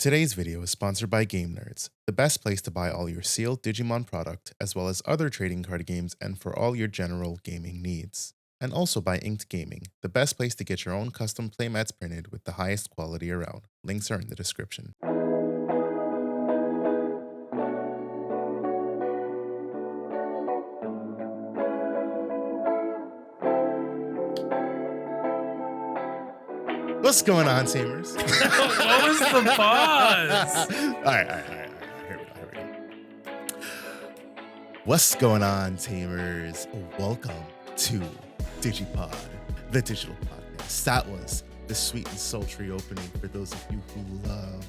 Today's video is sponsored by Game Nerds, the best place to buy all your sealed Digimon product, as well as other trading card games and for all your general gaming needs. And also by Inked Gaming, the best place to get your own custom playmats printed with the highest quality around. Links are in the description. What's going on, Tamers? What was the pause? All right. Here we go. What's going on, Tamers? Welcome to DigiPod, the digital podcast. That was the sweet and sultry opening for those of you who love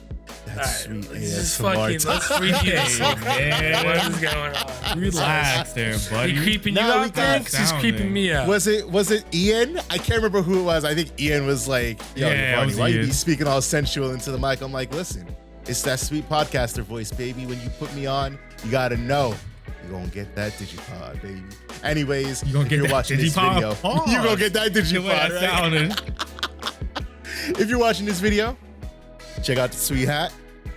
that sweet ASMR. Let's review, man. What is going on? Relax there, buddy. He creeping you out, man? Because he's creeping me out. Was it Ian? I can't remember who it was. I think Ian was like, yo, Barney, why you be speaking all sensual into the mic? I'm like, listen, it's that sweet podcaster voice, baby. When you put me on, you gotta know you're gonna get that DigiPod, baby. Anyways, if you're watching this video, you're gonna get that DigiPod, right? If you're watching this video, check out the sweet hat.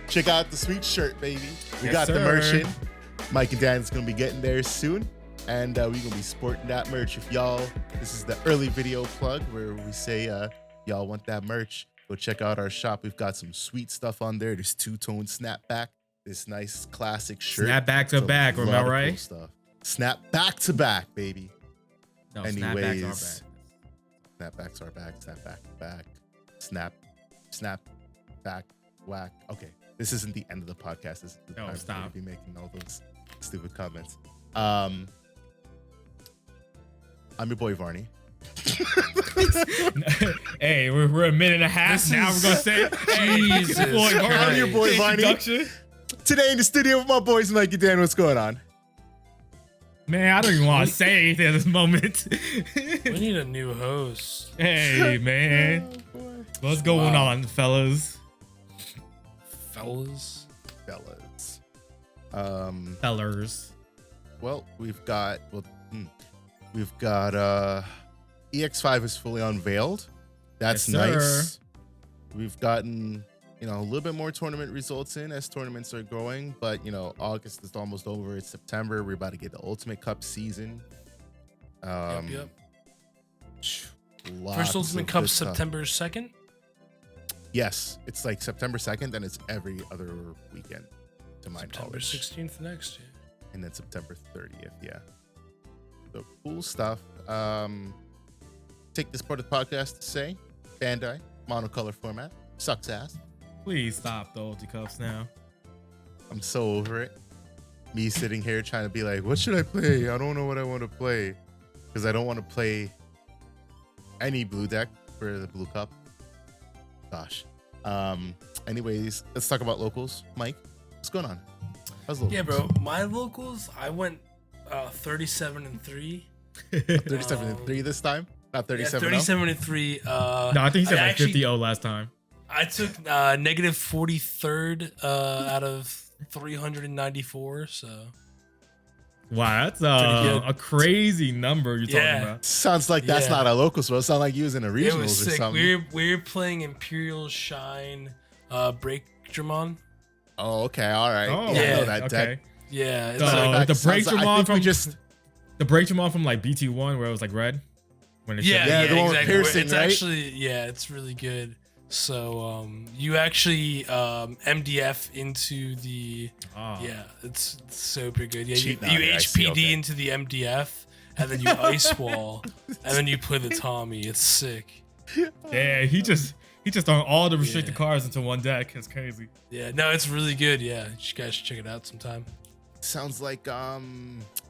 Check out the sweet shirt, baby. We got the merch in. Mike and Dan's gonna be getting there soon. And we're gonna be sporting that merch. If y'all, this is the early video plug where we say y'all want that merch, go check out our shop. We've got some sweet stuff on there. This two-tone snapback, this nice classic shirt. Snap back to back, remember, right? Cool stuff. Snap back to back, baby. No, anyways, snapbacks are back. Snap back to back. Snap back, whack. Okay, this isn't the end of the podcast. This is the time stop. to be making all those stupid comments. I'm your boy Varney. Hey, we're a minute and a half now. We're gonna say, Jesus I'm your boy Varney. Today in the studio with my boys Mike and Dan. What's going on? Man, I don't even want to say anything at this moment. We need a new host. Hey, man. What's going on, fellas? Fellas. Fellers. Well, we've got EX-05 is fully unveiled. That's Yes, nice. sir. We've gotten, a little bit more tournament results in as tournaments are growing, but August is almost over. It's September. We're about to get the Ultimate Cup season. Yep. Lots First Ultimate of Cup good stuff. September 2nd? Yes, it's like September 2nd, and it's every other weekend, to my September knowledge. 16th next year. And then September 30th, yeah. So cool stuff. Take this part of the podcast to say, Bandai, monocolor format, sucks ass. Please stop the ulti cups now. I'm so over it. Me sitting here trying to be like, what should I play? I don't know what I want to play. Because I don't want to play any blue deck for the blue cup. Gosh. Anyways, let's talk about locals. Mike, what's going on? How's locals? Yeah, bro. My locals, I went 37-3. 37-3 this time? Not 37. Yeah, 37-3. No, I think he said like 50-0 last time. I took negative 43rd out of 394. So. Wow, that's a crazy number you're talking about. Sounds like that's not a local, so it sounds like you was in a regionals it was sick. or something. We were playing Imperial Shine Break Dramon. Oh, okay, all right. Oh, yeah, I know that deck. Yeah, the Break Dramon from the Break Dramon from like BT1 where it was like red. When it the one with piercing, it's right? actually it's really good. So you actually MDF into the it's super good. Yeah, you HPD into the MDF and then you ice wall and then you play the Tommy. It's sick. Yeah, he just thrown all the restricted cards into one deck. It's crazy. Yeah, no, it's really good. Yeah, you guys should check it out sometime. Sounds like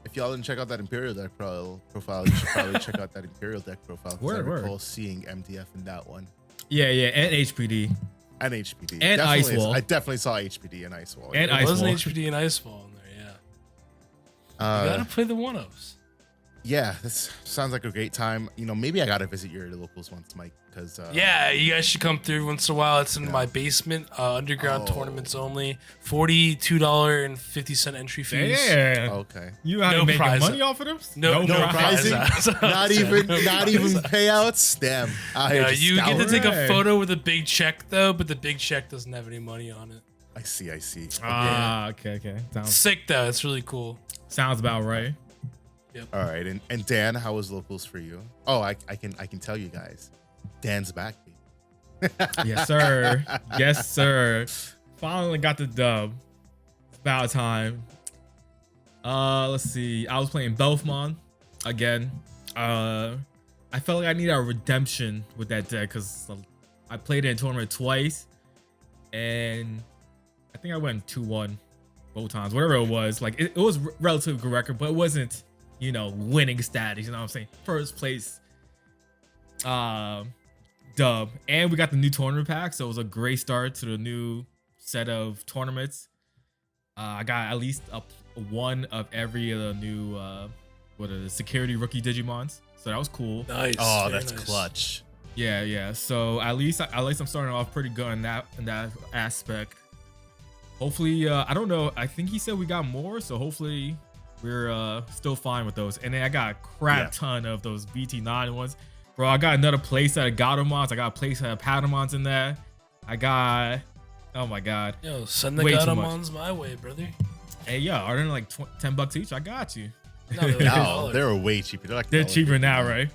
if y'all didn't check out that Imperial deck profile, you should probably check out that Imperial deck profile. I recall seeing MDF in that one. Yeah, and HPD. And HPD. And Ice Wall. I definitely saw HPD and Ice Wall. And There Ice was Wall. an HPD and Ice Wall in there, yeah. You gotta play the one-ups. yeah, this sounds like a great time. You know, maybe I gotta visit your locals once, Mike, because yeah, you guys should come through once in a while. It's in my basement, underground tournaments only. $42.50 entry fees. Yeah. Okay. You out making money off of them? No prizing. not even payouts. Damn. You get to take a photo with a big check though, but the big check doesn't have any money on it. I see. Okay. Sounds sick though. It's really cool. Sounds about right. Yep. All right, and Dan, how was locals for you? Oh, I can tell you guys, Dan's back. Yes, sir. Yes, sir. Finally got the dub. About time. Let's see. I was playing Belfmon again. I felt like I needed a redemption with that deck because I played it in tournament twice, and I think I went 2-1 both times. Whatever it was, like it was relatively good record, but it wasn't, you know, winning status. You know what I'm saying? First place dub. And we got the new tournament pack, so it was a great start to the new set of tournaments. I got at least one of every of the new the security rookie Digimons, so that was cool. Nice. Oh, that's clutch. Yeah. So at least I'm starting off pretty good in that aspect. Hopefully, I don't know. I think he said we got more, so hopefully we're still fine with those. And then I got a crap ton of those BT9 ones. Bro, I got another playset of Gatomons. I got a playset of Patamons in there. I got... Oh, my God. Yo, send the Gatomons my way, brother. Hey, yo, are they like $10 each? I got you. No, they're way cheaper. They're cheaper now, right?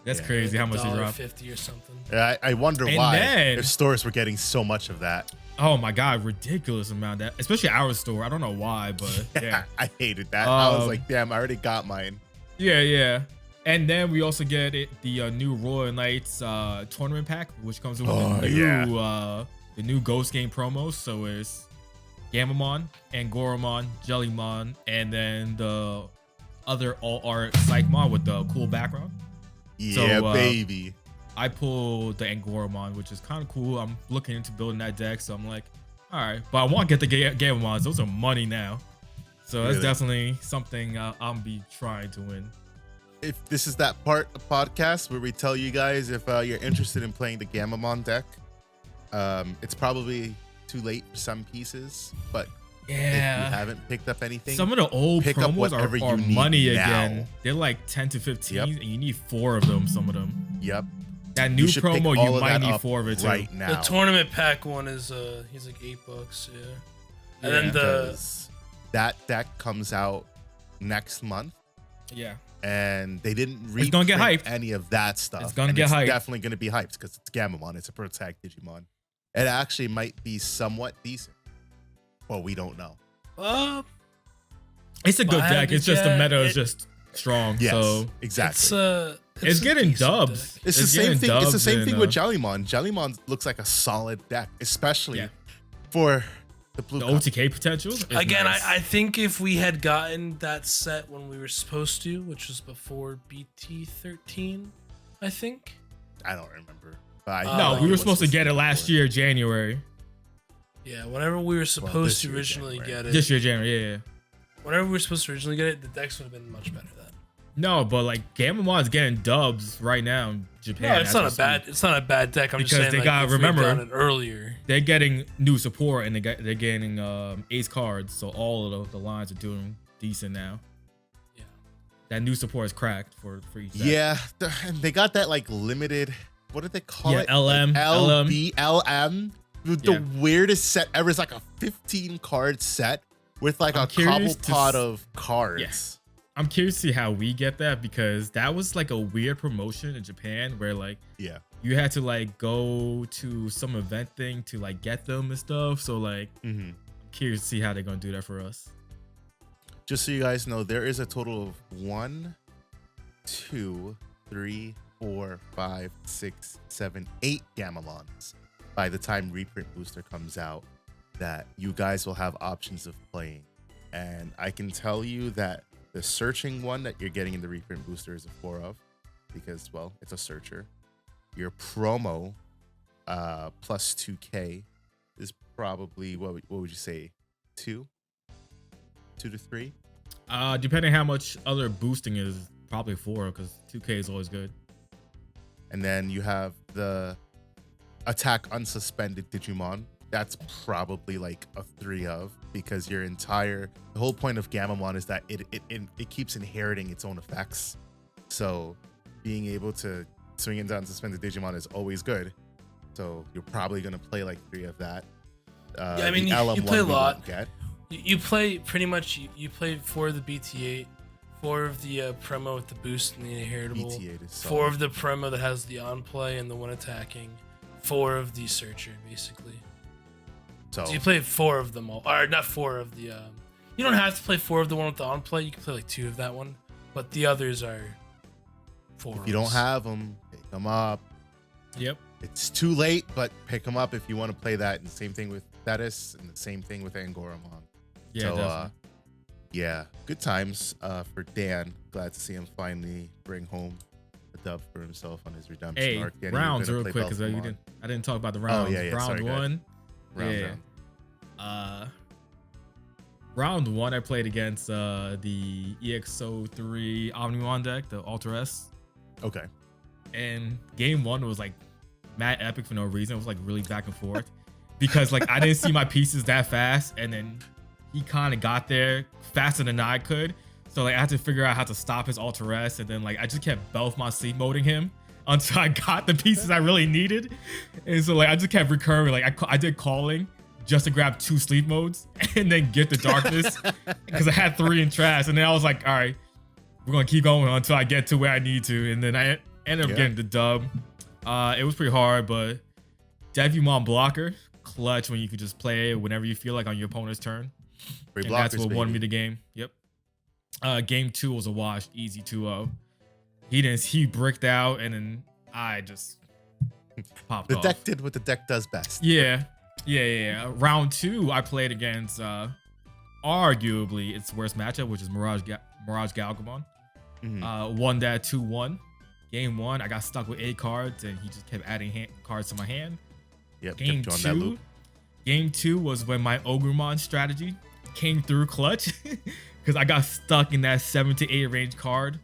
That's crazy how much they drop. $1.50 or something. Yeah, I wonder why if stores were getting so much of that. Oh my God, ridiculous amount of that, especially our store. I don't know why, but yeah. I hated that. I was like, damn, I already got mine. Yeah. And then we also get the new Royal Knights tournament pack, which comes with the new Ghost Game promos. So it's Gamamon, Angoramon, Jellymon, and then the other all art Psychmon with the cool background. Yeah, so, baby. I pulled the Angoramon, which is kind of cool. I'm looking into building that deck, so I'm like, all right. But I want to get the Gamamons. Those are money now. So that's definitely something I'll be trying to win. If this is that part of the podcast where we tell you guys if you're interested in playing the Gamamon deck, it's probably too late for some pieces, but if you haven't picked up anything, some of the old promos are money again. They're like 10 to 15, and you need 4 of them. Some of them. Yep. That new promo, you might need 4 of it too. Right now. The tournament pack one is he's like $8. Yeah. And then that deck comes out next month. Yeah. And they didn't it's gonna get hyped. any of that stuff. It's gonna get hyped. Definitely gonna be hyped because it's Gamamon. It's a Protect Digimon. It actually might be somewhat decent. Well, we don't know. It's a good deck. It's just the meta is just strong. Yes, so exactly. It's getting dubs. It's the same thing. It's the same thing with Jellymon. Jellymon looks like a solid deck, especially for the blue. The OTK potential. Again, nice. I think if we had gotten that set when we were supposed to, which was before BT13, I think. I don't remember. No, we were supposed to get it last year, January. Yeah, whenever we were supposed to originally get it. This year, January, yeah. Whenever we were supposed to originally get it, the decks would have been much better then. No, but like Gamamon's getting dubs right now in Japan. No, it's not a bad deck. I'm just saying they like, gotta remember it earlier. They're getting new support and they're getting ace cards, so all of the lines are doing decent now. Yeah, that new support is cracked for each deck. Yeah, and they got that like limited. What did they call it? LM, LB, LM. The weirdest set ever. It's like a 15 card set with like a cobblepot of cards. Yeah. I'm curious to see how we get that because that was like a weird promotion in Japan where like you had to like go to some event thing to like get them and stuff. So like I'm curious to see how they're gonna do that for us. Just so you guys know, there is a total of 1, 2, 3, 4, 5, 6, 7, 8 Gamamons by the time reprint booster comes out that you guys will have options of playing. And I can tell you that the searching one that you're getting in the reprint booster is a 4 of because, well, it's a searcher. Your promo plus 2K is probably, what would you say, 2 to 3? Depending how much other boosting is Probably 4 because 2K is always good. And then you have the attack unsuspended Digimon. That's probably like a 3 of, because the whole point of Gamamon is that it keeps inheriting its own effects. So being able to swing into unsuspended Digimon is always good. So you're probably going to play like 3 of that. Yeah, I mean, you play a lot. You play pretty much, you play 4 of the BT8, 4 of the promo with the boost and the inheritable, BT8 is 4 of the promo that has the on play and the one attacking, 4 of the searcher, basically. So you play 4 of them all, or not 4 of the. You don't have to play 4 of the one with the on play. You can play like 2 of that one, but the others are 4. If you don't have them, pick them up. Yep. It's too late, but pick them up if you want to play that. And the same thing with Thetis, and the same thing with Angoramon. Yeah, so, definitely. Yeah, good times for Dan. Glad to see him finally bring home a dub for himself on his redemption arc. Hey, rounds real quick, because I didn't talk about the rounds. Oh, yeah, round sorry, 1. Round 1, I played against the EX-03 Omnimon deck, the Ultra S. Okay. And game 1 was like mad epic for no reason. It was like really back and forth because like I didn't see my pieces that fast, and then he kind of got there faster than I could. So like I had to figure out how to stop his Ultra S, and then like I just kept Belfmont sleep moding him until I got the pieces I really needed. And so like I just kept recurring. Like I did calling just to grab 2 sleep modes and then get the darkness because I had 3 in trash. And then I was like, all right, we're gonna keep going until I get to where I need to. And then I ended up getting the dub. It was pretty hard, but Devimon blocker, clutch when you can just play it whenever you feel like on your opponent's turn. And that's what won me the game. Yep. Game 2 was a wash, easy 2-0. He bricked out, and then I just popped off. The deck did what the deck does best. Yeah. Round 2, I played against arguably its worst matchup, which is Mirage Galgamon. Won that 2-1. Game 1, I got stuck with 8 cards, and he just kept adding cards to my hand. Yep. Game 2 was when my Ogremon strategy came through clutch because I got stuck in that 7 to 8 range card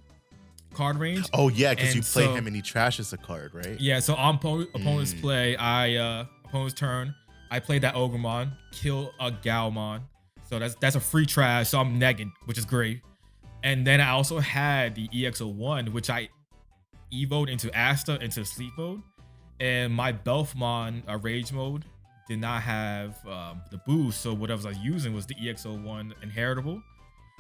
range. Oh yeah, because you play him and he trashes a card, right? Yeah. So on opponent's play, opponent's turn, I played that Ogremon, kill a Galmon. So that's a free trash. So I'm negging, which is great. And then I also had the EX-01, which I evoed into Asta into sleep mode, and my Belfmon rage mode did not have the boost, so what I was using was the EX-01 inheritable.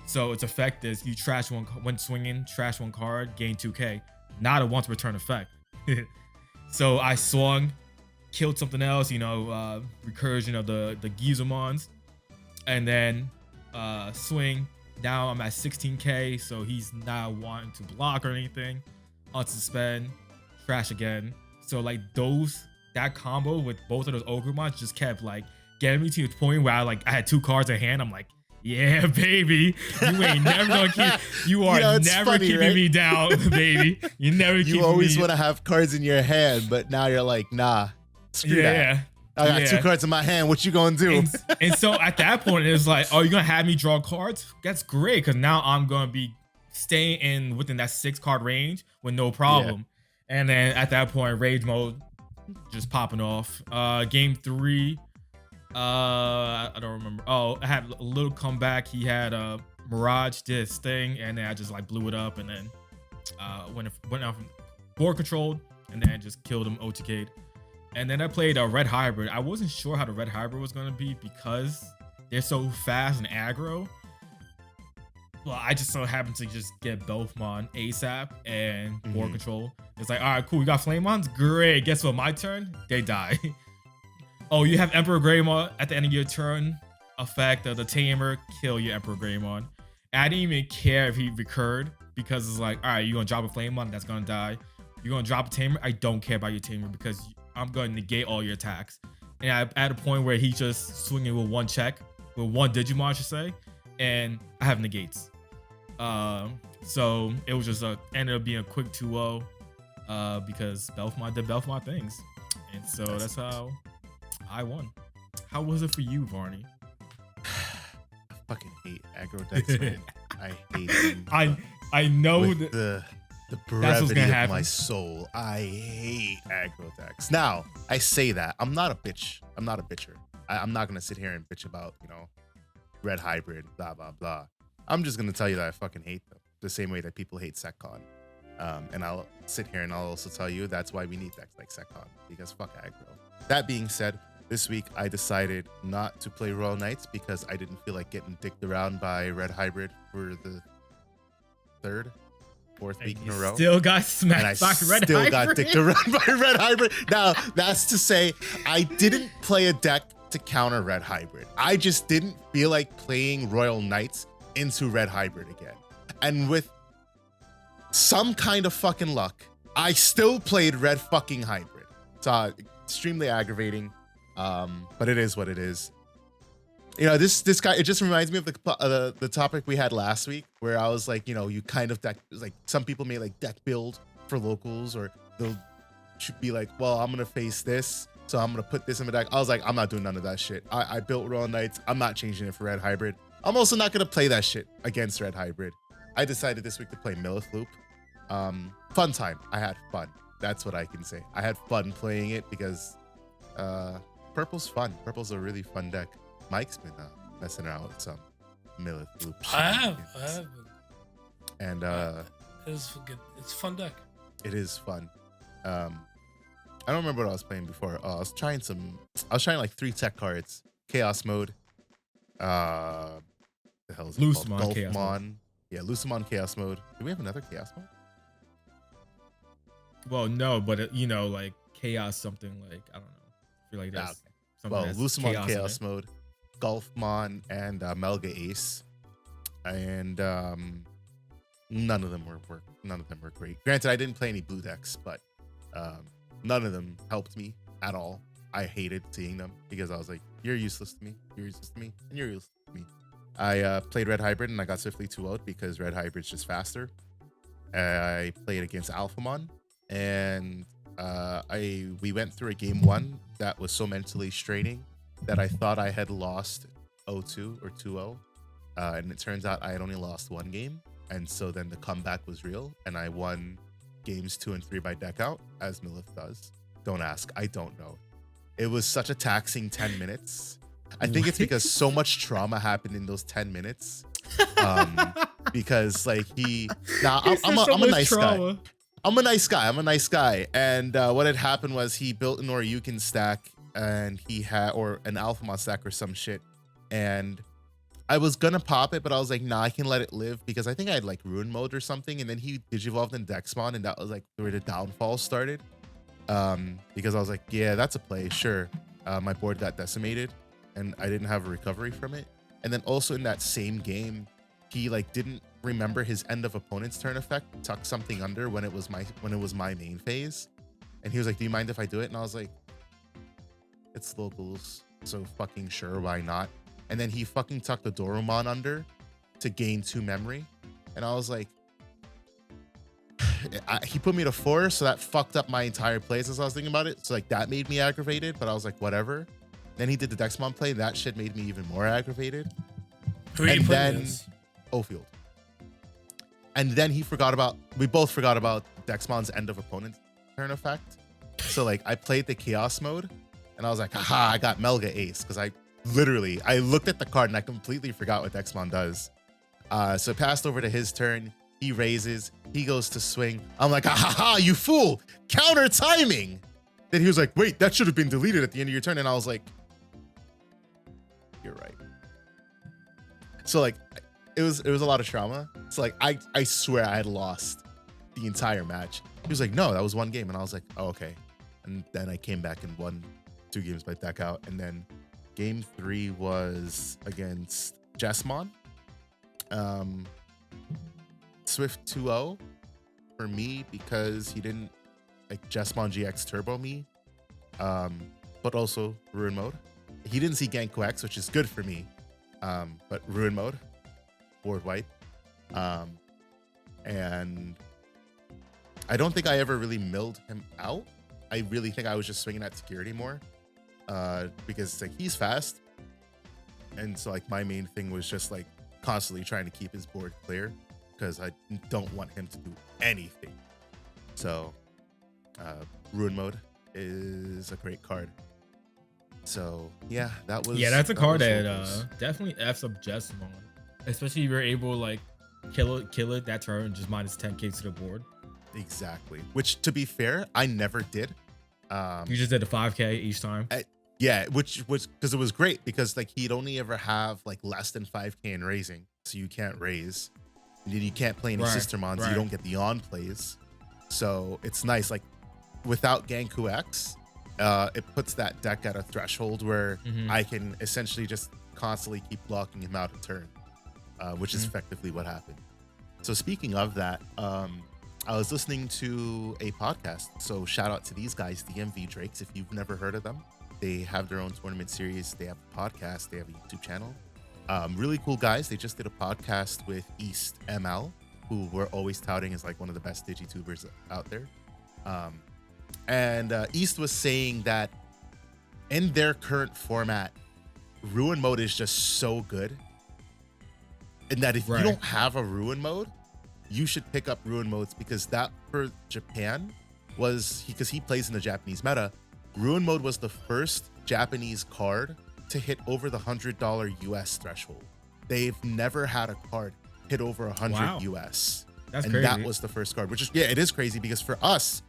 So its effect is you trash one when swinging, trash 1 card, gain 2k, not a once return effect. So I swung, killed something else, recursion of the Gizamons, and then swing. Now I'm at 16k, so he's not wanting to block or anything. Unsuspend, trash again. So like that combo with both of those Ogremons just kept like getting me to the point where I had 2 cards in hand. I'm like, yeah, baby, you ain't never gonna keeping me down, baby. You always want to have cards in your hand, but now you're like, nah, screw that. I got 2 cards in my hand. What you gonna do? And so at that point, it was like, oh, you're gonna have me draw cards? That's great, because now I'm gonna be staying within that 6 card range with no problem. Yeah. And then at that point, rage mode just popping off. Game 3, I don't remember. Oh, I had a little comeback. He had Mirage did his thing, and then I just blew it up, and then went out from board controlled, and then just killed him OTK'd. And then I played a Red Hybrid. I wasn't sure how the Red Hybrid was gonna be because they're so fast and aggro. Well, I just so happened to just get Belfmon ASAP and board control. It's like, all right, cool. We got Flamemons. Great. Guess what? My turn. They die. Oh, you have Emperor Greymon at the end of your turn. Effect of the Tamer. Kill your Emperor Greymon. I didn't even care if he recurred because it's like, all right, you're going to drop a Flamemon. That's going to die. You're going to drop a Tamer. I don't care about your Tamer because I'm going to negate all your attacks. And I'm at a point where he's just swinging with 1 check, with 1 Digimon, I should say. And I have negates. So it was just ended up being a quick 2-0 because Belfmont did Belfmont things. And so that's how I won. How was it for you, Varney? I fucking hate aggro decks, man. I hate them. I know with the brevity of my soul. I hate aggro decks. Now, I say that. I'm not a bitch. I'm not a bitcher. I'm not going to sit here and bitch about, red hybrid, blah, blah, blah. I'm just going to tell you that I fucking hate them. The same way that people hate SecCon. And I'll sit here and I'll also tell you that's why we need decks like SecCon. Because fuck aggro. That being said, this week I decided not to play Royal Knights because I didn't feel like getting dicked around by red hybrid for the fourth week in a row. Still got smacked by red hybrid. Still got dicked around by red hybrid. Now, that's to say, I didn't play a deck to counter red hybrid. I just didn't feel like playing Royal Knights into red hybrid again. And with some kind of fucking luck, I still played red fucking hybrid. It's extremely aggravating, but it is what it is. This guy, it just reminds me of the topic we had last week where I was like, you kind of deck, like some people may like deck build for locals, or they'll be like, well, I'm going to face this, so I'm going to put this in my deck. I was like, I'm not doing none of that shit. I built Royal Knights. I'm not changing it for red hybrid. I'm also not going to play that shit against red hybrid. I decided this week to play Millith Loop. Fun time. I had fun. That's what I can say. I had fun playing it because Purple's fun. Purple's a really fun deck. Mike's been messing around with some Millith Loop. I have. And it's good. It's a fun deck. It is fun. I don't remember what I was playing before. I was trying like 3 tech cards. Chaos mode. The hell is it called? Golfmon. Yeah, Lucemon Chaos mode. Do we have another Chaos mode? Well, no, but like Chaos something like, I don't know. I feel like that's something that's Lucemon Chaos mode, Golfmon, and Melga Ace. And none of them were great. Granted, I didn't play any blue decks, but none of them helped me at all. I hated seeing them because I was like, you're useless to me, you're useless to me, and you're useless to me. I played red hybrid and I got swiftly 2-0'd because red hybrid's just faster. I played against Alphamon, and we went through a game 1 that was so mentally straining that I thought I had lost 0-2 or 2-0, and it turns out I had only lost 1 game, and so then the comeback was real, and I won games 2 and 3 by deck out, as Millith does. Don't ask, I don't know. It was such a taxing 10 minutes. I think it's because so much trauma happened in those 10 minutes. Because like I'm a nice guy. I'm a nice guy. And what had happened was he built an Oryukin stack, and he had, or an Alphamon stack or some shit. And I was gonna pop it, but I was like, nah, I can let it live because I think I had like Ruin mode or something. And then he digivolved in Dexmon, and that was like where the downfall started. Because I was like, yeah, that's a play, sure. My board got decimated, and I didn't have a recovery from it. And then also in that same game, he like didn't remember his end of opponent's turn effect, tuck something under when it was my main phase. And he was like, do you mind if I do it? And I was like, it's locals, so fucking sure, why not? And then he fucking tucked the Dorumon under to gain 2 memory. And I was like, he put me to 4, so that fucked up my entire plays as I was thinking about it. So like that made me aggravated, but I was like, whatever. Then he did the Dexmon play, that shit made me even more aggravated. And then Ofield. And then we both forgot about Dexmon's end of opponent's turn effect. So like I played the Chaos mode, and I was like, haha, I got Melga Ace, because I looked at the card and I completely forgot what Dexmon does. So passed over to his turn. He raises, he goes to swing. I'm like, ha, you fool, counter timing. Then he was like, wait, that should have been deleted at the end of your turn. And I was like, you're right. So like, it was a lot of trauma. So like, I swear I had lost the entire match. He was like, no, that was 1 game. And I was like, oh, okay. And then I came back and won 2 games by deck out. And then game 3 was against Jesmon. Swift 2-0 for me because he didn't like Jesmon GX turbo me, but also Ruin mode. He didn't see Genko X, which is good for me, but Ruin mode, board wipe, and I don't think I ever really milled him out. I really think I was just swinging at security more, because it's like he's fast, and so like my main thing was just like constantly trying to keep his board clear. because I don't want him to do anything. So, Ruin Mode is a great card. So yeah, that was that's a card that definitely F's up Jessamon, especially if you're able to like kill it that turn and just minus 10k to the board. Exactly. Which, to be fair, I never did. You just did a 5k each time. Which was because it was great because like he'd only ever have like less than 5k in raising, so you can't raise, and then you can't play any sister mons. You don't get the on plays, so it's nice. Like without Ganku X, it puts that deck at a threshold where I can essentially just constantly keep blocking him out a turn, which is effectively what happened. So speaking of that, I was listening to a podcast. So shout out to these guys, DMV Drakes. If you've never heard of them, they have their own tournament series. They have a podcast. They have a YouTube channel. Really cool guys. They just did a podcast with East ML, who we're always touting as like one of the best digitubers out there. And East was saying that in their current format, Ruin Mode is just so good. And that if you don't have a Ruin Mode, you should pick up Ruin Modes, because that for Japan was, because he plays in the Japanese meta, Ruin Mode was the first Japanese card to hit over the $100 US threshold. They've never had a card hit over 100 US. That's and crazy. That was the first card, which is, it is crazy because for us,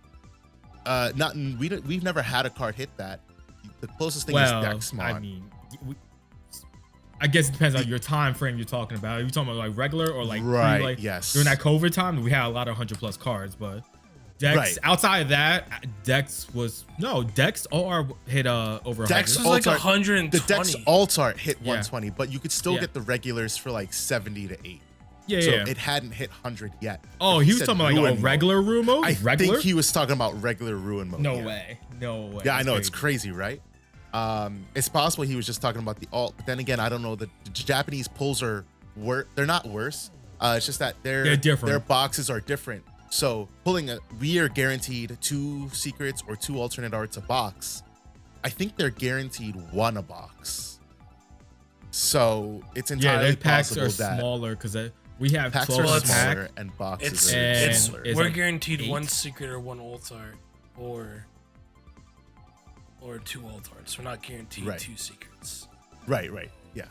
we've never had a card hit that. The closest thing is Dexmon. I mean, I guess it depends on your time frame you're talking about. Are you talking about like regular or like yes. During that COVID time, we had a lot of 100+ cards, but Dex outside of that, Dex OR hit over 100. Dex was like 120. The Dex Alt-Art hit 120, but you could still get the regulars for like 70 to 80. It hadn't hit 100 yet. Oh, he was talking about like a regular Ruin Mode? I think he was talking about regular Ruin Mode. No way. Yeah, I know. It's crazy, right? It's possible he was just talking about the alt, but then again, I don't know. The Japanese pulls they're not worse. It's just that they're different. Their boxes are different. So we are guaranteed 2 secrets or 2 alternate arts a box. I think they're guaranteed 1 a box. So it's entirely packs possible are that smaller because we have packs 12 are smaller and boxes are smaller. We're like guaranteed 8. 1 secret or 1 alt art or 2 alt arts. We're not guaranteed 2 secrets. Right. Yeah.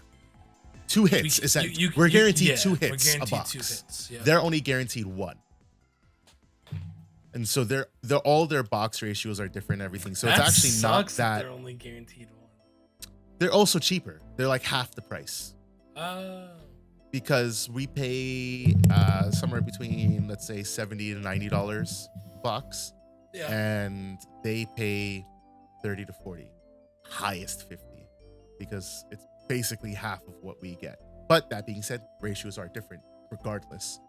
2 hits. We're guaranteed 2 hits. We're guaranteed a box. 2 hits. Yeah. They're only guaranteed 1. And so they're all their box ratios are different and everything. So it's actually not that they're only guaranteed 1. They're also cheaper. They're like half the price. Because we pay somewhere between, let's say, $70 to $90 box. Yeah. And they pay 30 to 40, highest 50, because it's basically half of what we get. But that being said, ratios are different regardless.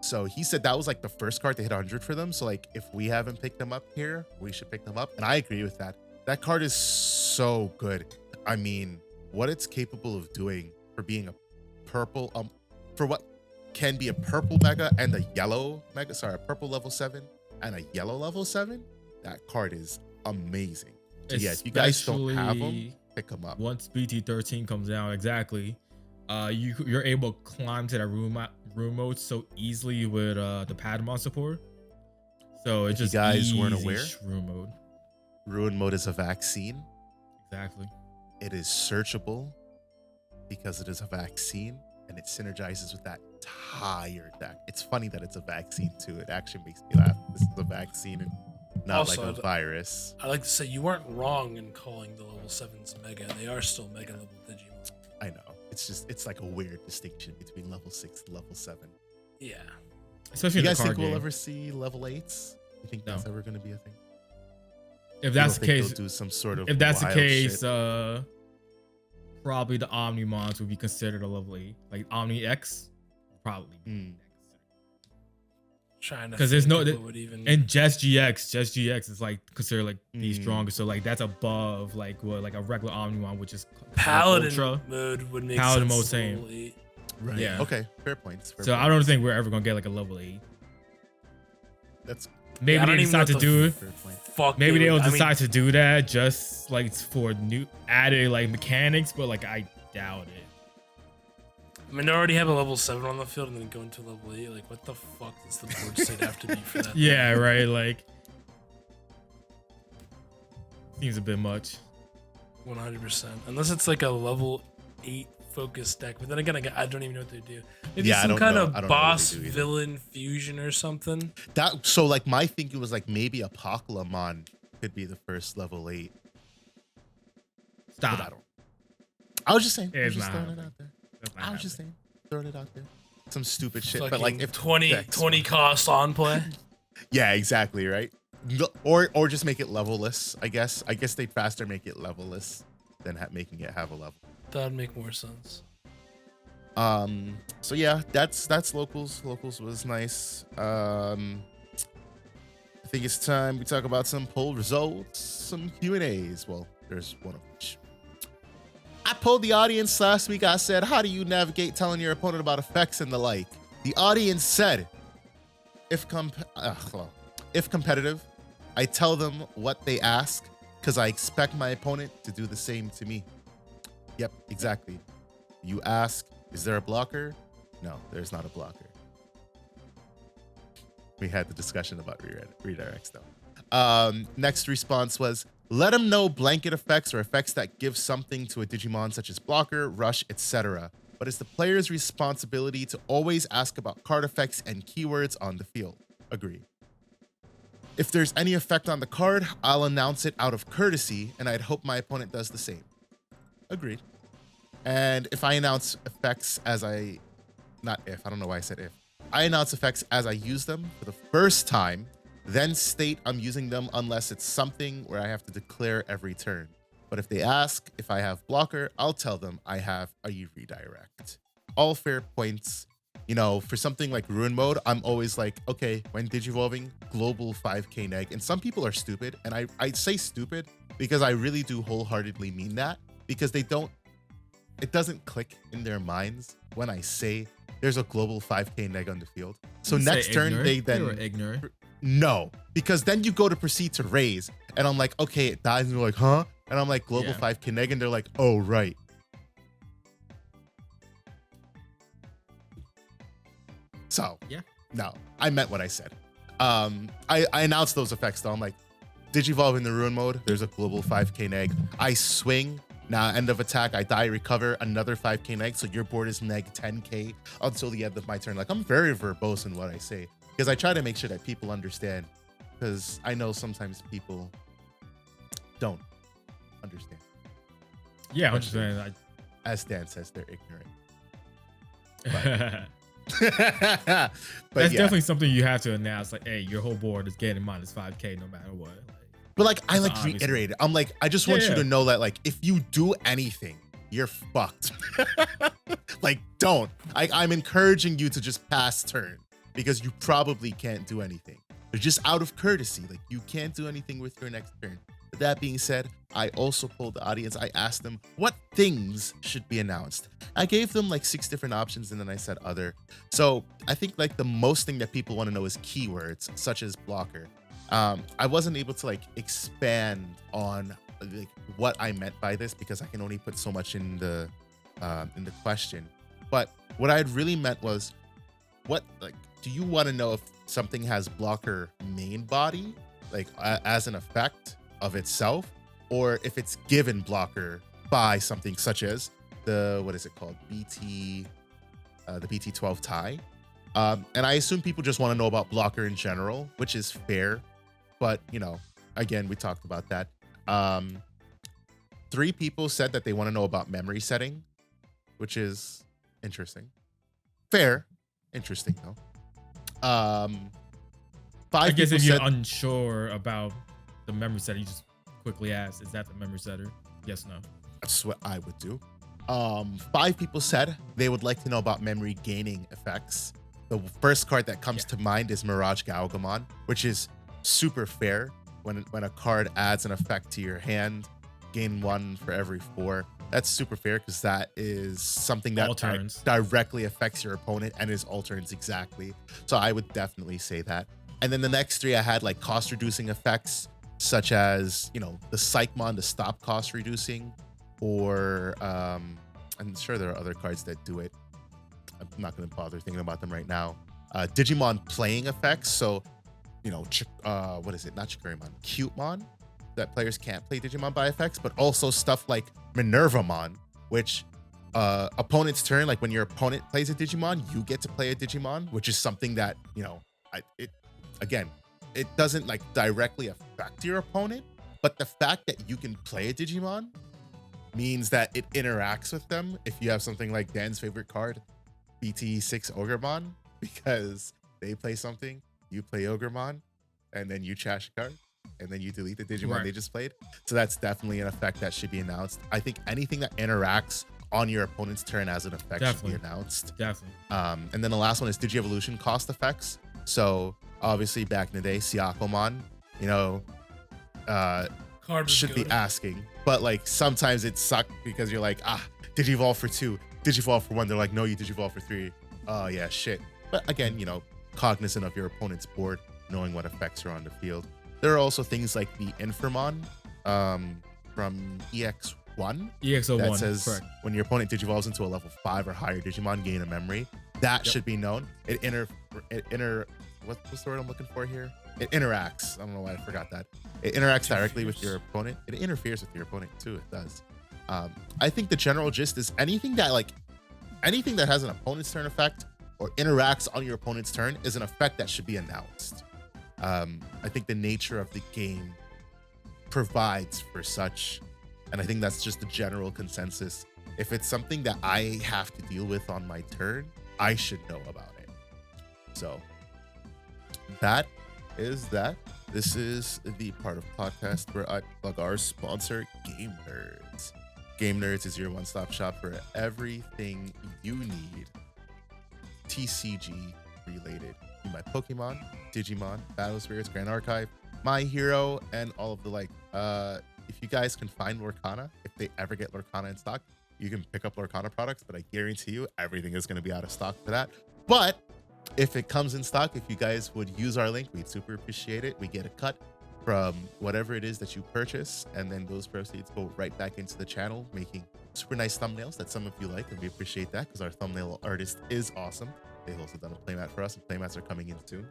So he said that was like the first card to hit 100 for them. So like if we haven't picked them up here, we should pick them up. And I agree with that. That card is so good. I mean, what it's capable of doing for being a purple, for what can be a purple mega and a yellow mega, a purple level 7 and a yellow level 7, that card is amazing. So yeah, if you guys don't have them, pick them up. Once BT13 comes out, you're able to climb to that room mode so easily with the Padmon support. So it's just, you guys easy weren't aware, Ruin Mode. Ruin Mode is a vaccine. Exactly. It is searchable because it is a vaccine, and it synergizes with that entire deck. It's funny that it's a vaccine too. It actually makes me laugh. This is a vaccine and not also, like a virus. I like to say you weren't wrong in calling the level 7s mega. They are still mega level Digimon. I know. It's like a weird distinction between level 6 and level 7. Yeah. Especially you guys in the think we'll ever see level 8s? You think that's ever going to be a thing? If that's the case, do some sort of if that's the case, shit? Probably the Omnimons would be considered a level 8. Like Omni X, probably. Trying to, because there's no and Just GX is like considered like the strongest. So like that's above like what, like a regular Omnimon, which is Paladin mode would make Paladin sense. Paladin mode same. Right. Yeah. Okay. Fair points. So I don't think we're ever gonna get like a level 8. That's maybe they decide to do it. Maybe they'll decide to do that just like for new added like mechanics, but like I doubt it. I mean, I already have a level 7 on the field and then go into level 8. Like, what the fuck does the board state have to be for that? Yeah, right. Like, seems a bit much. 100%. Unless it's like a level 8 focus deck. But then again, I don't even know what they do. Maybe some kind of boss villain fusion or something. So like my thinking was like maybe Apocalypse could be the first level 8. Stop. I was just saying. I was just throwing it out there. I was just saying, throwing it out there. Some stupid shit. But like if 20 cost on play. Yeah, exactly, right? Or just make it levelless, I guess. I guess they'd faster make it levelless than making it have a level. That'd make more sense. So yeah, that's locals. Locals was nice. I think it's time we talk about some poll results, some Q&As. Well, there's one of each. I polled the audience last week. I said, how do you navigate telling your opponent about effects and the like? The audience said, if competitive, I tell them what they ask because I expect my opponent to do the same to me. Yep, exactly. You ask, is there a blocker? No, there's not a blocker. We had the discussion about redirects though. Next response was, let them know blanket effects or effects that give something to a Digimon such as blocker, rush, etc. But it's the player's responsibility to always ask about card effects and keywords on the field. Agree. If there's any effect on the card, I'll announce it out of courtesy, and I'd hope my opponent does the same. Agreed. And if I announce effects as I don't know why I said if. I announce effects as I use them for the first time, then state I'm using them unless it's something where I have to declare every turn. But if they ask if I have blocker, I'll tell them I have a redirect. All fair points. You know, for something like Ruin Mode, I'm always like, okay, when digivolving, global 5k neg. And some people are stupid, and I say stupid because I really do wholeheartedly mean that, because it doesn't click in their minds when I say there's a global 5k neg on the field. So next turn, they were ignorant. No, because then you go to proceed to raise, and I'm like, okay, it dies, and they're like, huh? And I'm like, global 5k neg, and they're like, oh, right. So, yeah, no, I meant what I said. I announced those effects though. I'm like, Digivolve in the Ruin Mode, there's a global 5k neg. I swing, now end of attack, I die, recover, another 5k neg, so your board is neg 10k until the end of my turn. Like, I'm very verbose in what I say, because I try to make sure that people understand, because I know sometimes people don't understand. Yeah, I understand. As Dan says, they're ignorant. That's definitely something you have to announce. Like, hey, your whole board is getting minus 5k no matter what. But like, I like reiterate it. I'm like, I just want you to know that like, if you do anything, you're fucked. Like, don't. I'm encouraging you to just pass turn, because you probably can't do anything. But just out of courtesy, like, you can't do anything with your next turn. With that being said, I also polled the audience. I asked them what things should be announced. I gave them like 6 different options, and then I said other. So I think like the most thing that people want to know is keywords such as blocker. I wasn't able to like expand on like what I meant by this, because I can only put so much in the question. But what I had really meant was, what, like, do you want to know if something has blocker main body, like as an effect of itself, or if it's given blocker by something such as the, what is it called, the BT12 tie? And I assume people just want to know about blocker in general, which is fair. But, you know, again, we talked about that. 3 people said that they want to know about memory setting, which is interesting. Fair. Interesting, though. 5 I guess people if you're said, unsure about the memory setter, you just quickly ask, is that the memory setter? Yes, no. That's what I would do. 5 people said they would like to know about memory gaining effects. The first card that comes to mind is Mirage Galgamon, which is super fair. When a card adds an effect to your hand, gain 1 for every 4. That's super fair, because that is something that directly affects your opponent and is all turns exactly. So I would definitely say that. And then the next 3 I had like cost reducing effects, such as, you know, the Psychmon, the stop cost reducing, or I'm sure there are other cards that do it. I'm not going to bother thinking about them right now. Digimon playing effects. So, what is it? Not Chikurimon, Cutemon, that players can't play Digimon by effects, but also stuff like Minervamon, which opponent's turn, like when your opponent plays a Digimon, you get to play a Digimon, which is something that, it doesn't like directly affect your opponent, but the fact that you can play a Digimon means that it interacts with them. If you have something like Dan's favorite card, BT6 Ogremon, because they play something, you play Ogremon, and then you trash a card, and then you delete the Digimon they just played. So that's definitely an effect that should be announced. I think anything that interacts on your opponent's turn as an effect should be announced. Definitely. And then the last one is Digievolution cost effects. So obviously back in the day, Siakomon, should be asking, but like sometimes it sucked because you're like, Digivolve for 2, Digivolve for 1. They're like, no, you Digivolve for 3. Oh yeah, shit. But again, cognizant of your opponent's board, knowing what effects are on the field. There are also things like the Inframon from EX-01 that says correct. When your opponent Digivolves into a level 5 or higher Digimon, gain a memory. That should be known. What's the word I'm looking for here? It interacts. I don't know why I forgot that. It interacts directly with your opponent. It interferes with your opponent too. It does. I think the general gist is anything that has an opponent's turn effect or interacts on your opponent's turn is an effect that should be announced. I think the nature of the game provides for such, and I think that's just the general consensus. If it's something that I have to deal with on my turn, I should know about it. So that is that. This is the part of podcast where I plug our sponsor, Game Nerds. Game Nerds is your one-stop shop for everything you need TCG related. You buy Pokemon, Digimon, Battle Spirits, Grand Archive, My Hero, and all of the like. If you guys can find Lorcana, if they ever get Lorcana in stock, you can pick up Lorcana products, but I guarantee you everything is going to be out of stock for that. But if it comes in stock, if you guys would use our link, we'd super appreciate it. We get a cut from whatever it is that you purchase, and then those proceeds go right back into the channel, making super nice thumbnails that some of you like, and we appreciate that because our thumbnail artist is awesome. They've also done a playmat for us, and playmats are coming in soon.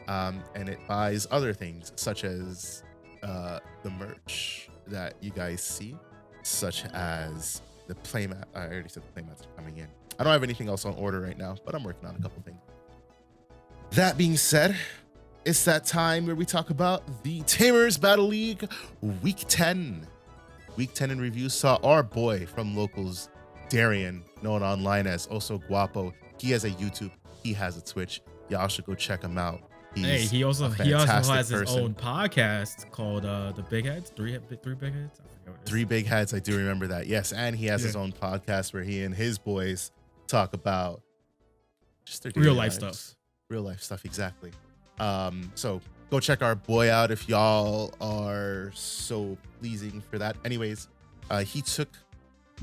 And it buys other things such as the merch that you guys see, such as the playmat. I already said the playmats are coming in. I don't have anything else on order right now, but I'm working on a couple things. That being said, it's that time where we talk about the Tamers Battle League Week 10. Week 10 in review saw our boy from locals, Darian, known online as Oso Guapo. He has a YouTube. He has a Twitch. Y'all should go check him out. He also has his own podcast called The Big Heads. Three Big Heads. I forget what it is. 3 Big Heads. I do remember that. Yes, and he has his own podcast where he and his boys talk about just their real life stuff. Real life stuff, exactly. So go check our boy out if y'all are so pleasing for that. Anyways, he took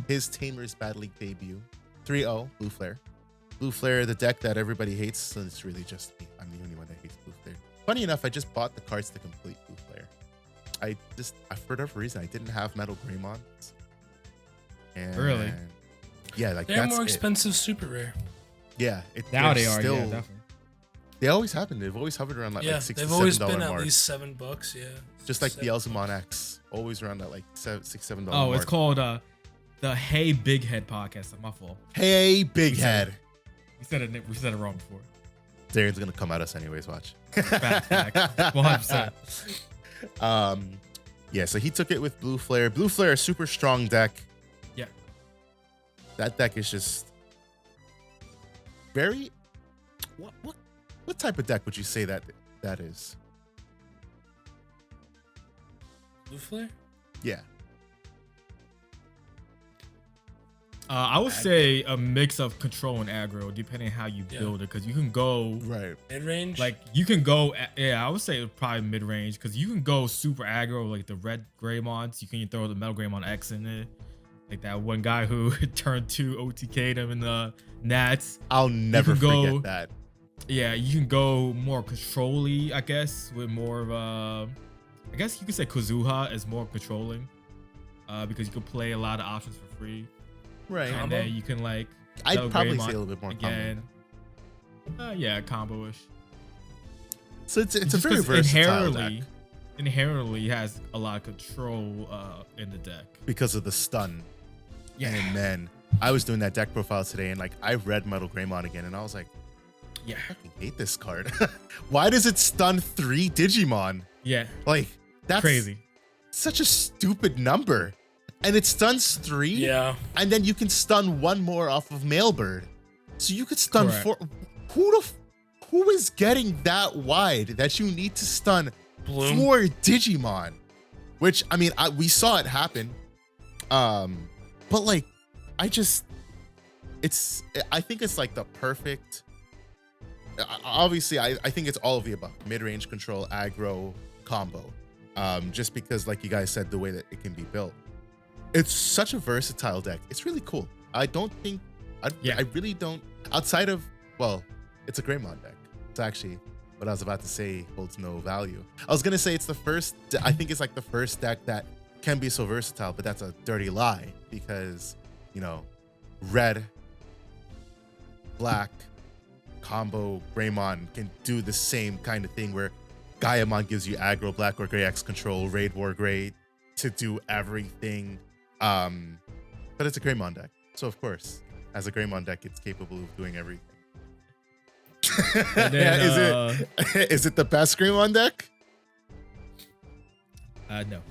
his Tamers Battle League debut 3-0 Blue Flare. Blue Flare, the deck that everybody hates, so it's really just me. I'm the only one that hates Blue Flare. Funny enough, I just bought the cards to complete Blue Flare. For whatever reason, I didn't have Metal Greymons. And really? Yeah, like they're more expensive, super rare. Yeah, now they are. Still, yeah, definitely. They always have been. They've always hovered around like $6 to $7 they've always been mark. at least $7. Yeah, just like the Elzamon X, always around that like $6-7 Oh, mark. it's called the Hey Big Head podcast. That's my fault. Hey Big Head. We said it wrong before. Darian's gonna come at us anyways. Watch. Fact. 100%. Yeah. So he took it with Blue Flare. Blue Flare, a super strong deck. Yeah. That deck is just very. What type of deck would you say that is? Blue Flare? Yeah. I would say a mix of control and aggro, depending on how you build it. Because you can go mid range. Like you can go, I would say probably mid range. Because you can go super aggro, like the red Greymons. You can throw the Metal Greymon X in it, like that one guy who turned 2 OTK'd him in the Nats. I'll never forget that. Yeah, you can go more control-y, I guess, with more of I guess you could say Kazuha is more controlling, because you can play a lot of options for free. Right. And then you can like I'd probably say a little bit more again. Yeah, combo-ish. So it's a very versatile deck. Inherently has a lot of control in the deck because of the stun. Yeah, and man, I was doing that deck profile today, and like I read Metal Greymon again, and I was like, yeah, I fucking hate this card. Why does it stun 3 Digimon? Yeah, like that's crazy. Such a stupid number, and it stuns 3. Yeah, and then you can stun 1 more off of Mailbird, so you could stun 4. Who is getting that wide that you need to stun Bloom 4 Digimon? Which I mean, we saw it happen. But like, I think it's like the perfect. Obviously, I think it's all of the above: mid-range control, aggro, combo. Just because, like you guys said, the way that it can be built, it's such a versatile deck. It's really cool. I really don't. Outside of, well, it's a Greymon deck. It's actually what I was about to say holds no value. I was gonna say it's the first. I think it's like the first deck that can be so versatile, but that's a dirty lie because, you know, red, black, combo Greymon can do the same kind of thing where Gaiamon gives you aggro black or gray X control, raid war gray to do everything. But it's a Greymon deck. So of course, as a Greymon deck, it's capable of doing everything. Then, is it the best Greymon deck? No.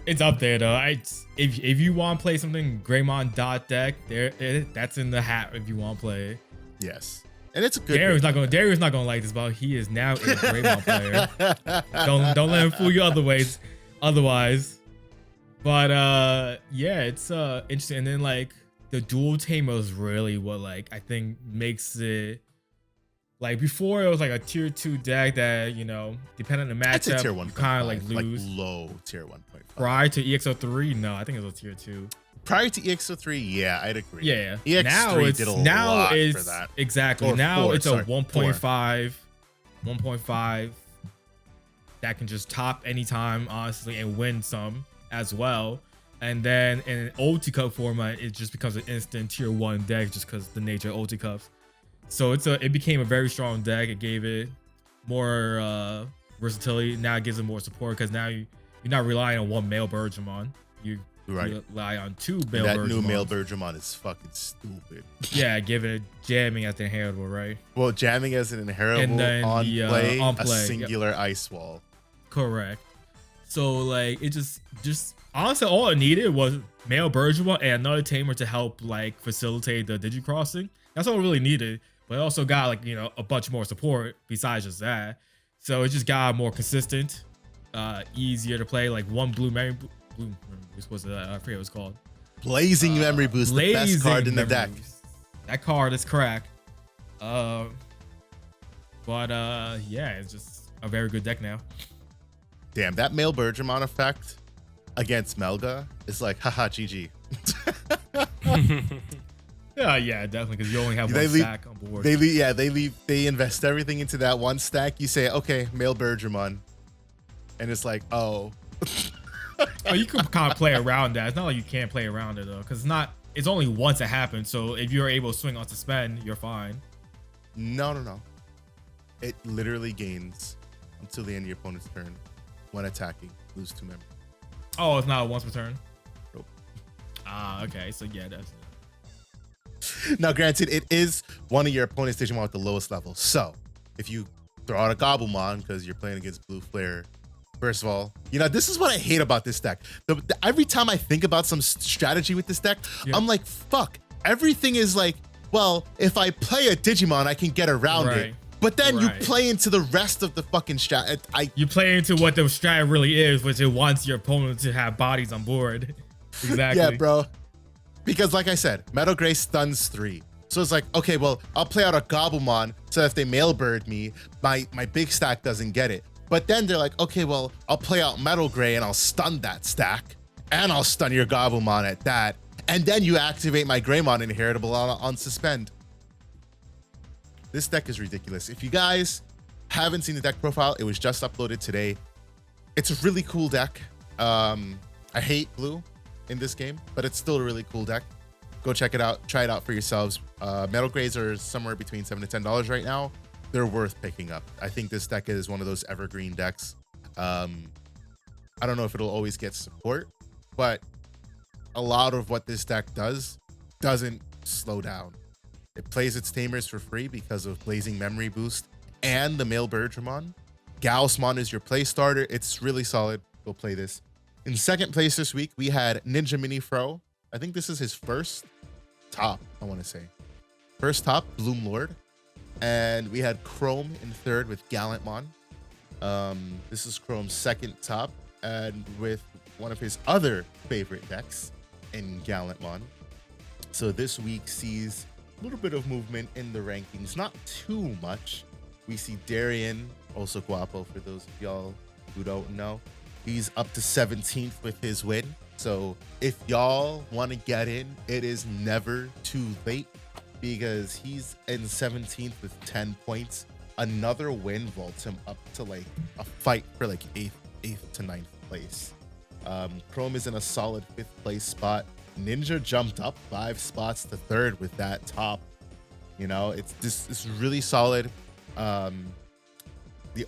It's up there though. If you want to play something Greymon dot deck, that's in the hat if you want to play it. Yes, and it's a good. Darius not gonna like this, but he is now a Greymon player. Don't let him fool you otherwise. But yeah, it's interesting. And then like the dual tamer is really what like I think makes it. Like before, it was like a tier 2 deck that, you know, depending on the matchup, tier 1 kind of like lose. Like low tier 1.5. Prior to EX-03, no, I think it was a tier 2. Prior to EX-03, yeah, I'd agree. Yeah. EX-3 did a lot for that. Exactly. Now it's a 1.5 that can just top anytime, honestly, and win some as well. And then in an Ulti Cup format, it just becomes an instant tier 1 deck just because the nature of Ulti Cups. So it became a very strong deck. It gave it more versatility. Now it gives it more support because now you're not relying on one male Digimon. You rely on 2 male Digimon. That new male Digimon is fucking stupid. Yeah, give it jamming as the inheritable, right? Well, jamming as an inheritable, and then on play, a singular ice wall. Correct. So like it just honestly all it needed was male Digimon and another tamer to help like facilitate the Digicrossing. That's all it really needed. But it also got like, you know, a bunch more support besides just that. So it just got more consistent, easier to play. Like one blue memory boost was I forget what it was called. Blazing memory boost, the best card in the deck. That card is cracked. Yeah, it's just a very good deck now. Damn, that male Digimon effect against Melga is like haha GG. Yeah, definitely, because you only have one stack on board. They invest everything into that one stack. You say, okay, male Digimon, and it's like, oh. Oh, you can kind of play around that. It's not like you can't play around it though, because it's only once it happens. So if you're able to swing on suspend, you're fine. No. It literally gains until the end of your opponent's turn. When attacking, lose 2 memory. Oh, it's not a once per turn? Nope. Okay, so yeah, that's. Now, granted, it is one of your opponent's Digimon with the lowest level. So, if you throw out a Gobblemon because you're playing against Blue Flare, first of all, you know, this is what I hate about this deck. Every time I think about some strategy with this deck, I'm like, fuck. Everything is like, well, if I play a Digimon, I can get around it. But then you play into the rest of the fucking strat. You play into what the strat really is, which it wants your opponent to have bodies on board. Exactly. Yeah, bro. Because like I said, Metal Gray stuns 3. So it's like, okay, well, I'll play out a Gobblemon so if they mailbird me, my big stack doesn't get it. But then they're like, okay, well, I'll play out Metal Gray and I'll stun that stack. And I'll stun your Gobblemon at that. And then you activate my Greymon inheritable on suspend. This deck is ridiculous. If you guys haven't seen the deck profile, it was just uploaded today. It's a really cool deck. I hate blue in this game, but it's still a really cool deck. Go check it out. Try it out for yourselves. Metal grades are somewhere between $7 to $10 right now. They're worth picking up. I think this deck is one of those evergreen decks. I don't know if it'll always get support, but a lot of what this deck does doesn't slow down. It plays its tamers for free because of Blazing Memory Boost and the male Birdramon. Gaussmon is your play starter. It's really solid. Go play this. In second place this week, we had Ninja Mini Fro. I think this is his first top, I want to say. First top, Bloom Lord. And we had Chrome in third with Gallantmon. This is Chrome's second top, and with one of his other favorite decks in Gallantmon. So this week sees a little bit of movement in the rankings, not too much. We see Darien, also Guapo for those of y'all who don't know. He's up to 17th with his win. So if y'all want to get in, it is never too late, because he's in 17th with 10 points. Another win vaults him up to like a fight for like 8th to 9th place. Chrome is in a solid 5th place spot. Ninja jumped up 5 spots to 3rd with that top. You know, it's really solid. The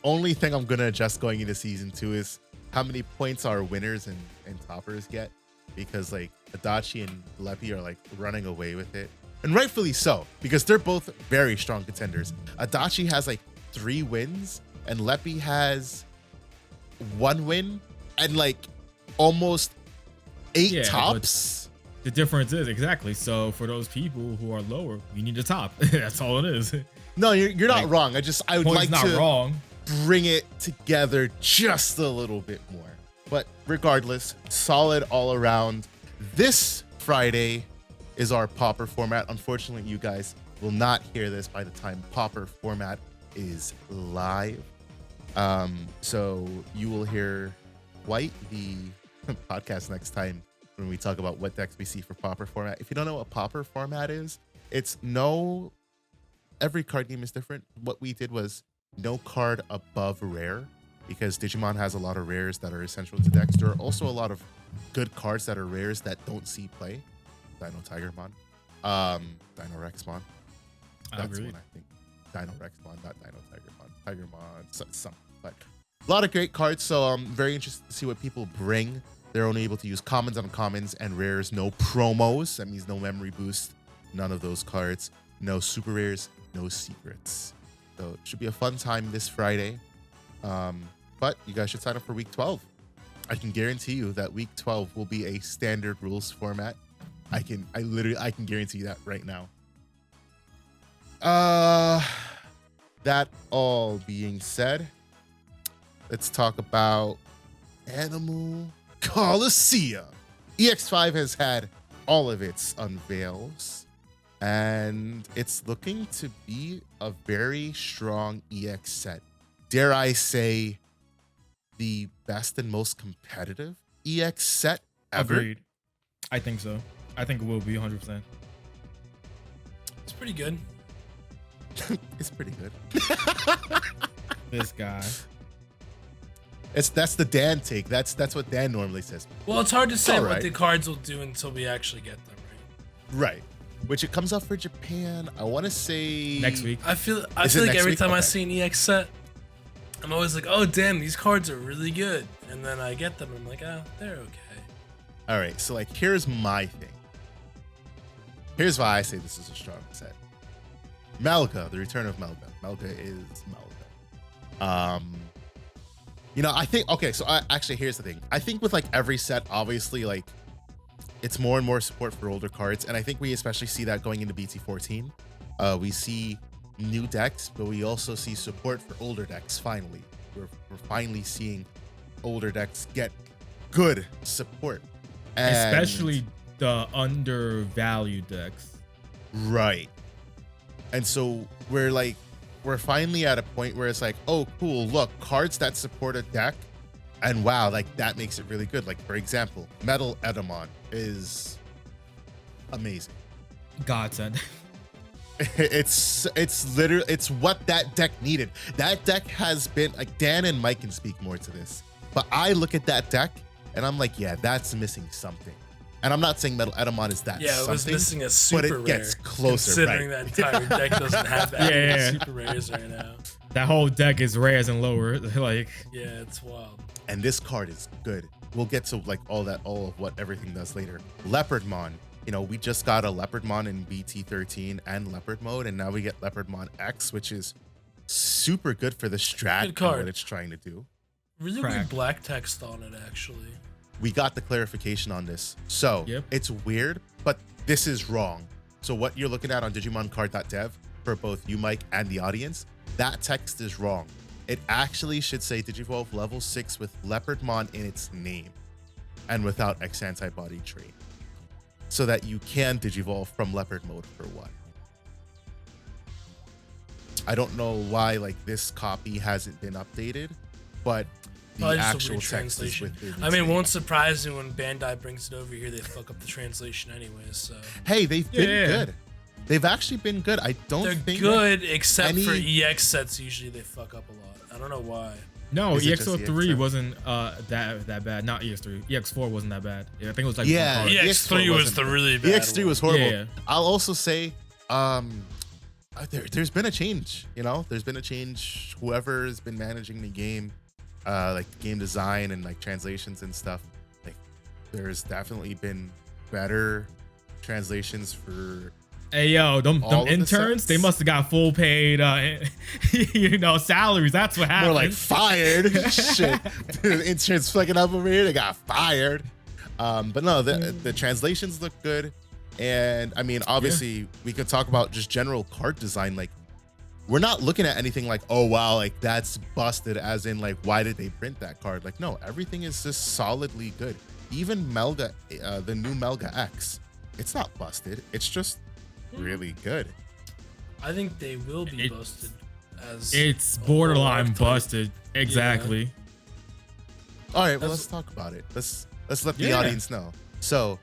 only thing I'm gonna adjust going into season 2 is how many points our winners and toppers get, because like Adachi and Leppy are like running away with it. And rightfully so, because they're both very strong contenders. Adachi has like 3 wins and Leppy has 1 win and like almost 8 tops. The difference is exactly. So for those people who are lower, you need a top. That's all it is. No, you're not like, wrong. I would like to bring it together just a little bit more. But regardless, solid all around. This Friday is our Pauper format. Unfortunately, you guys will not hear this by the time Pauper format is live. So you will hear White, the podcast, next time when we talk about what decks we see for Pauper format. If you don't know what Pauper format is, every card game is different. What we did was no card above rare, because Digimon has a lot of rares that are essential to decks. There are also a lot of good cards that are rares that don't see play. Dino Tigermon, Dino Rexmon. That's one, I think. Dino Rexmon, not Dino Tigermon. Tigermon, something. But a lot of great cards, so I'm very interested to see what people bring. They're only able to use commons, uncommons, and rares. No promos. That means no memory boost. None of those cards. No super rares. No secrets. So it should be a fun time this Friday. But you guys should sign up for week 12. I can guarantee you that week 12 will be a standard rules format. I can guarantee that right now. That all being said, let's talk about Animal Colosseum. EX-05 has had all of its unveils, and it's looking to be a very strong EX set. Dare I say, the best and most competitive EX set ever? Agreed. I think so. I think it will be 100%. It's pretty good. It's pretty good. This guy. That's the Dan take. That's what Dan normally says. Well, it's hard to say what the cards will do until we actually get them, right? Right. Which it comes out for Japan, I want to say next week. I feel like every time I see an EX set, I'm always like, oh damn, these cards are really good. And then I get them and I'm like, oh, they're okay. All right, so like here's my thing. Here's why I say this is a strong set. Melga, the return of Melga. Melga is Melga. You know, I think, okay, so actually here's the thing. I think with like every set, obviously like it's more and more support for older cards. And I think we especially see that going into BT14. We see new decks, but we also see support for older decks, finally. We're finally seeing older decks get good support. And especially the undervalued decks. Right. And so we're finally at a point where it's like, oh, cool, look, cards that support a deck, and wow, like that makes it really good. Like, for example, Metal Edamon is amazing. Godsend. It's literally, it's what that deck needed. That deck has been, like, Dan and Mike can speak more to this, but I look at that deck and I'm like, yeah, that's missing something. And I'm not saying Metal Edamon is that Yeah, it was missing a super but rare. it gets closer, considering right? that entire deck doesn't have that Yeah. super rares right now. That whole deck is rares and lower. Like, Yeah, it's wild. And this card is good. We'll get to like all of what everything does later. Leopardmon. You know, we just got a Leopardmon in BT13 and Leopard mode, and now we get Leopardmon X, which is super good for the strat and what it's trying to do. Really weird black text on it, actually. We got the clarification on this. So it's weird, but this is wrong. So what you're looking at on DigimonCard.dev for both you, Mike, and the audience, that text is wrong. It actually should say Digivolve level 6 with Leopardmon in its name and without X antibody trait, so that you can Digivolve from Leopard mode for one. I don't know why like this copy hasn't been updated, but the actual text is within its I mean, it name. won't surprise me when Bandai brings it over here. They fuck up the translation anyways. So hey, they've been good. They've actually been good. I don't think they're good, except for EX sets. Usually they fuck up a lot. I don't know why. No, EX-03 wasn't that bad. Not EX3. EX4 wasn't that bad. Yeah, I think it was like EX3 was the really bad. EX3 was horrible. Yeah. I'll also say, there's been a change. You know, there's been a change. Whoever has been managing the game, like game design and like translations and stuff, like there's definitely been better translations for. Hey yo, them interns, they must have got full paid, salaries. That's what happened. More like fired. Shit, the interns fucking up over here. They got fired. But no, the translations look good, and I mean, obviously, we could talk about just general card design. Like, we're not looking at anything like, oh wow, like that's busted. As in, like, why did they print that card? Like, no, everything is just solidly good. Even Melga, the new Melga X, it's not busted. It's just really good. I think they will be busted as it's borderline busted. Exactly. Yeah. All right, well, let's talk about it. Let's let the audience know. So,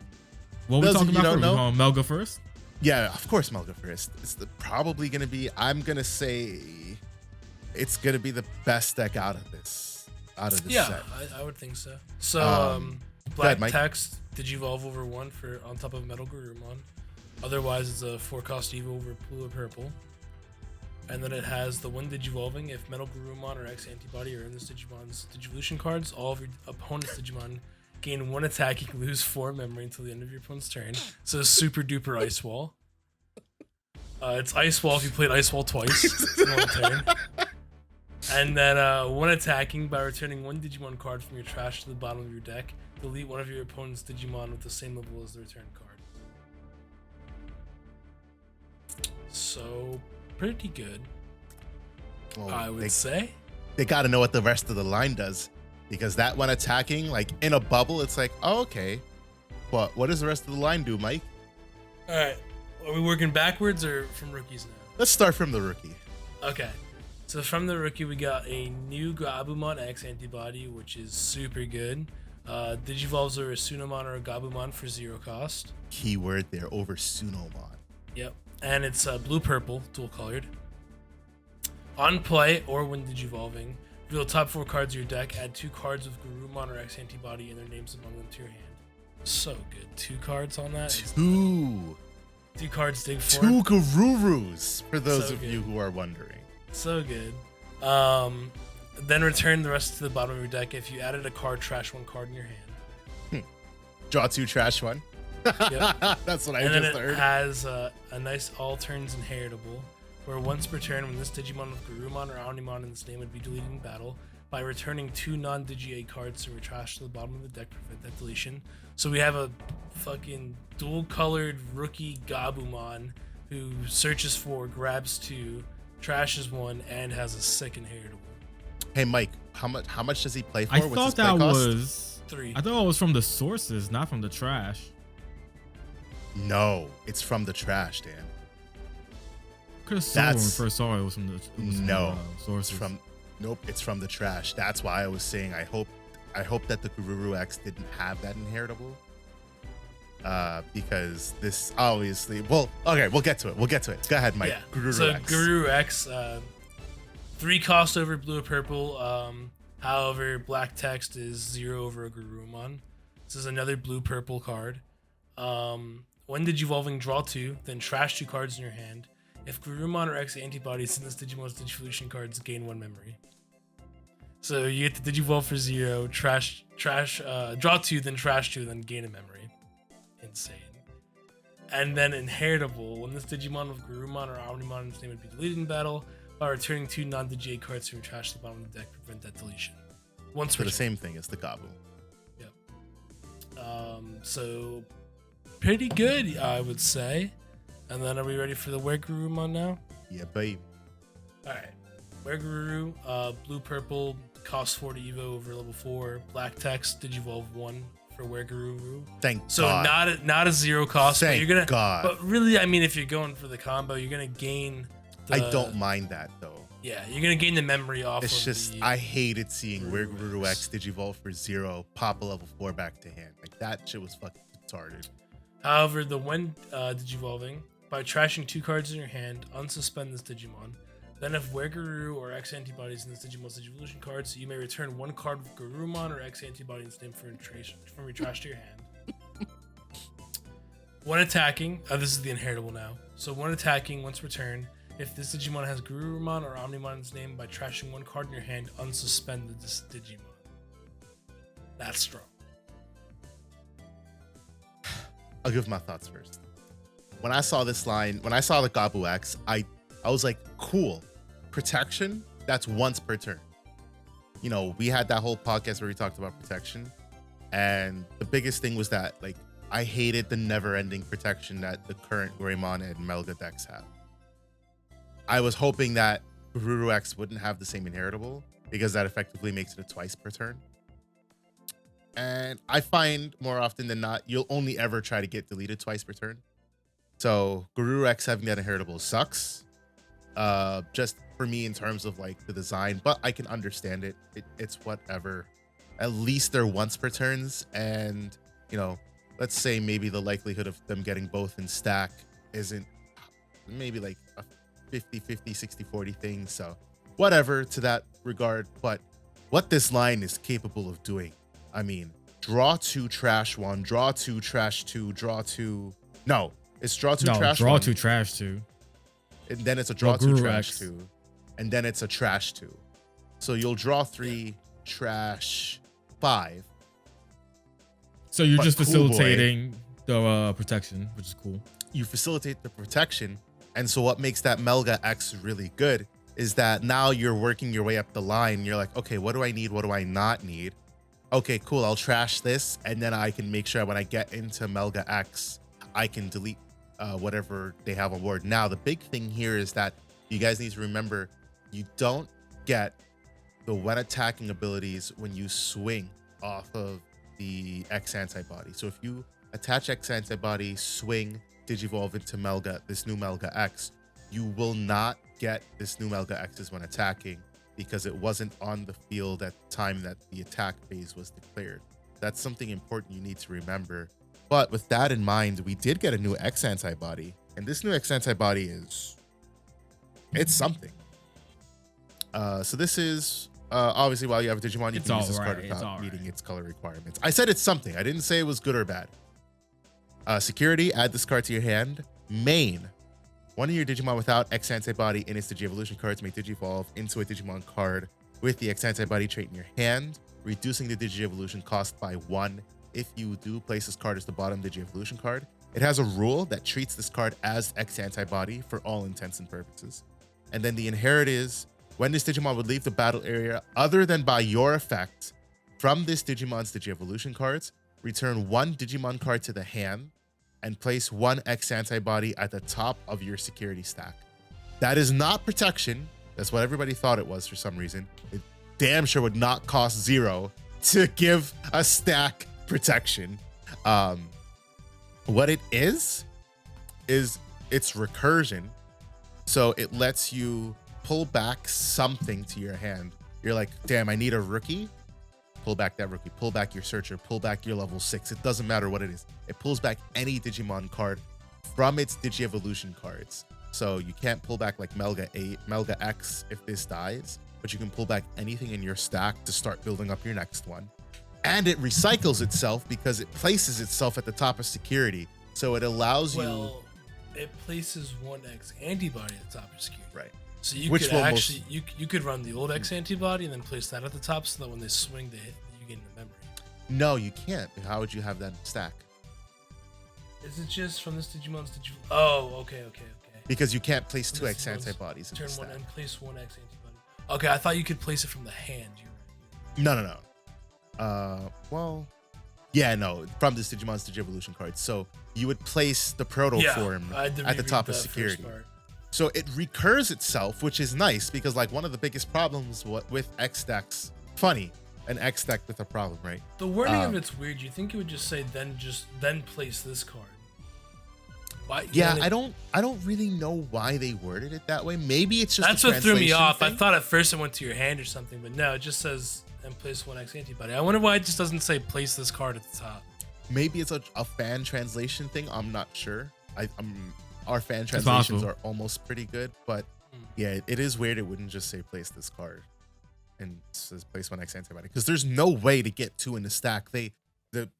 what we talking about? Melga first? Yeah, of course, Melga first. It's probably gonna be. I'm gonna say it's gonna be the best deck out of this. Set. Yeah, I would think so. So, black text. Did you evolve over 1 for on top of Metal Garurumon? Otherwise, it's a 4-cost Evo over blue or purple. And then it has the 1 Digivolving. If Metal Garurumon or X Antibody are in this Digimon's Digivolution cards, all of your opponent's Digimon gain 1 attack. You can lose 4 memory until the end of your opponent's turn. So super duper Ice Wall. It's Ice Wall if you played Ice Wall twice in 1 turn. And then 1 attacking by returning 1 Digimon card from your trash to the bottom of your deck. Delete 1 of your opponent's Digimon with the same level as the return card. So, pretty good, I would say. They got to know what the rest of the line does, because that one attacking, like in a bubble, it's like, oh, okay. But what does the rest of the line do, Mike? All right. Are we working backwards or from rookies now? Let's start from the rookie. Okay. So from the rookie, we got a new Gabumon X Antibody, which is super good. Digivolves over a Sunomon or a Gabumon for 0 cost. Keyword there, over Sunomon. Yep. And it's blue-purple, dual-colored. On play, or when Digivolving, reveal the top 4 cards of your deck, add 2 cards with Garurumon or X Antibody and their names among them to your hand. So good. 2 cards on that? 2 cards dig 4. 2 Garurus, for those of you who are wondering. So good. Then return the rest to the bottom of your deck. If you added a card, trash 1 card in your hand. Draw 2, trash 1. Yep. That's what I just heard. And then it has a nice all turns inheritable, where once per turn, when this Digimon with Garurumon or Omnimon in its name would be deleted in battle, by returning 2 non-Digi-A cards from your trash to the bottom of the deck, prevent that deletion. So we have a fucking dual-colored rookie Gabumon who searches 4, grabs 2, trashes 1, and has a sick inheritable. Hey Mike, how much does he play for? I thought that was 3. I thought it was from the sources, not from the trash. No, it's from the trash, Dan. Could have sworn when we first saw it was from the sources. Nope, it's from the trash. That's why I was saying I hope that the Garuru X didn't have that inheritable. Because this obviously, we'll get to it. Go ahead, Mike. Yeah. Garuru X. Garuru X, 3 cost over blue or purple. However, black text is 0 over a Garurumon. This is another blue-purple card. When Digivolving, draw 2, then trash 2 cards in your hand. If Garurumon or X antibodies in this Digimon's Digivolution cards, gain 1 memory. So you get the Digivolve for 0, draw 2, then trash 2, then gain a memory. Insane. And then Inheritable. When this Digimon with Garurumon or Omnimon in its name would be deleted in battle, by returning 2 non-Digi cards from your trash to the bottom of the deck to prevent that deletion. Once for the same thing as the Gabu. Yep. So pretty good, I would say. And then are we ready for the Where Garurumon now? Yeah, babe. Alright. Where Garuru, blue purple, cost 4 to Evo over level 4, black text, Digivolve 1 for Where Garuru. Thank so God. So not a 0 cost, Thank but you're gonna God. But really, I mean, if you're going for the combo, you're gonna gain I don't mind that though. Yeah, you're gonna gain the memory off. It's just I hated seeing Where Garuru X Digivolve for 0, pop a level 4 back to hand. Like that shit was fucking retarded. However, the when Digivolving, by trashing 2 cards in your hand, unsuspend this Digimon. Then if Where Garuru or X antibodies in this Digimon's Digivolution cards, you may return 1 card with Garurumon or X antibody in its name from your trash to your hand. When attacking, this is the Inheritable now. So when attacking, once returned, if this Digimon has Garurumon or Omnimon in its name, by trashing 1 card in your hand, unsuspend this Digimon. That's strong. I'll give my thoughts first. When I saw this line, when I saw the Gabu X, I was like, cool. Protection, that's once per turn. You know, we had that whole podcast where we talked about protection. And the biggest thing was that, like, I hated the never-ending protection that the current Greymon and Melga decks have. I was hoping that Garuru X wouldn't have the same inheritable because that effectively makes it a twice per turn. And I find more often than not, you'll only ever try to get deleted twice per turn. So Garuru X having that inheritable sucks. Just for me in terms of like the design, but I can understand it. It's whatever. At least they're once per turns, and you know, let's say maybe the likelihood of them getting both in stack isn't maybe like a 50-50, 60-40 thing. So whatever to that regard. But what this line is capable of doing, I mean, draw 2, trash 1, draw 2, trash 2, draw 2. No, it's draw 2, trash 1. Draw 2, trash 2. And then it's a draw 2, trash 2. And then it's a trash 2. So you'll draw 3, trash 5. So you're just facilitating the protection, which is cool. You facilitate the protection. And so what makes that Melga X really good is that now you're working your way up the line. You're like, okay, what do I need? What do I not need? Okay, cool. I'll trash this. And then I can make sure when I get into Melga X, I can delete whatever they have on board. Now, the big thing here is that you guys need to remember, you don't get the when attacking abilities when you swing off of the X antibody. So if you attach X antibody, swing, Digivolve into Melga, this new Melga X, you will not get this new Melga X's when attacking because it wasn't on the field at the time that the attack phase was declared. That's something important you need to remember. But with that in mind, we did get a new X antibody, and this new X antibody it's something. So this is obviously while you have a Digimon, you can use this card without meeting its color requirements. I said it's something. I didn't say it was good or bad. Security, add this card to your hand. Main, one of your Digimon without X antibody in its Digi-Evolution cards may Digivolve into a Digimon card with the X antibody trait in your hand, reducing the Digi-Evolution cost by 1. If you do place this card as the bottom Digi-Evolution card, it has a rule that treats this card as X antibody for all intents and purposes. And then the inherit is, when this Digimon would leave the battle area other than by your effect from this Digimon's Digi-Evolution cards, return 1 Digimon card to the hand and place 1 X antibody at the top of your security stack. That is not protection. That's what everybody thought it was for some reason. It damn sure would not cost 0 to give a stack protection. What it is it's recursion. So it lets you pull back something to your hand. You're like, damn, I need a rookie. Pull back that rookie, pull back your searcher, pull back your level 6. It doesn't matter what it is. It pulls back any Digimon card from its Digi-Evolution cards. So you can't pull back like Melga 8, Melga X if this dies, but you can pull back anything in your stack to start building up your next one. And it recycles itself because it places itself at the top of security. So it allows you. It places 1X antibody at the top of security. Right. So you could actually you could run the old X antibody and then place that at the top so that when they swing, they hit, you gain the memory. No, you can't. How would you have that stack? Is it just from this Digimon's Digimon? Oh, okay. Because you can't place 2X antibodies in turn the stack. one and place 1X antibody. Okay, I thought you could place it from the hand. No. Well, yeah, no, from this Digimon's Digivolution card. So you would place the proto form at the top of security. So it recurs itself, which is nice because like one of the biggest problems with X decks, an X deck with a problem, right? The wording of it's weird. You think it would just say then place this card? Why? Yeah, I don't really know why they worded it that way. Maybe it's just that's what threw me off. Thing. I thought at first it went to your hand or something, but no, it just says and place 1X antibody. I wonder why it just doesn't say place this card at the top. Maybe it's a fan translation thing. I'm not sure. Our fan translations are almost pretty good, but yeah, it is weird. It wouldn't just say place this card and it says place 1X antibody because there's no way to get 2 in the stack.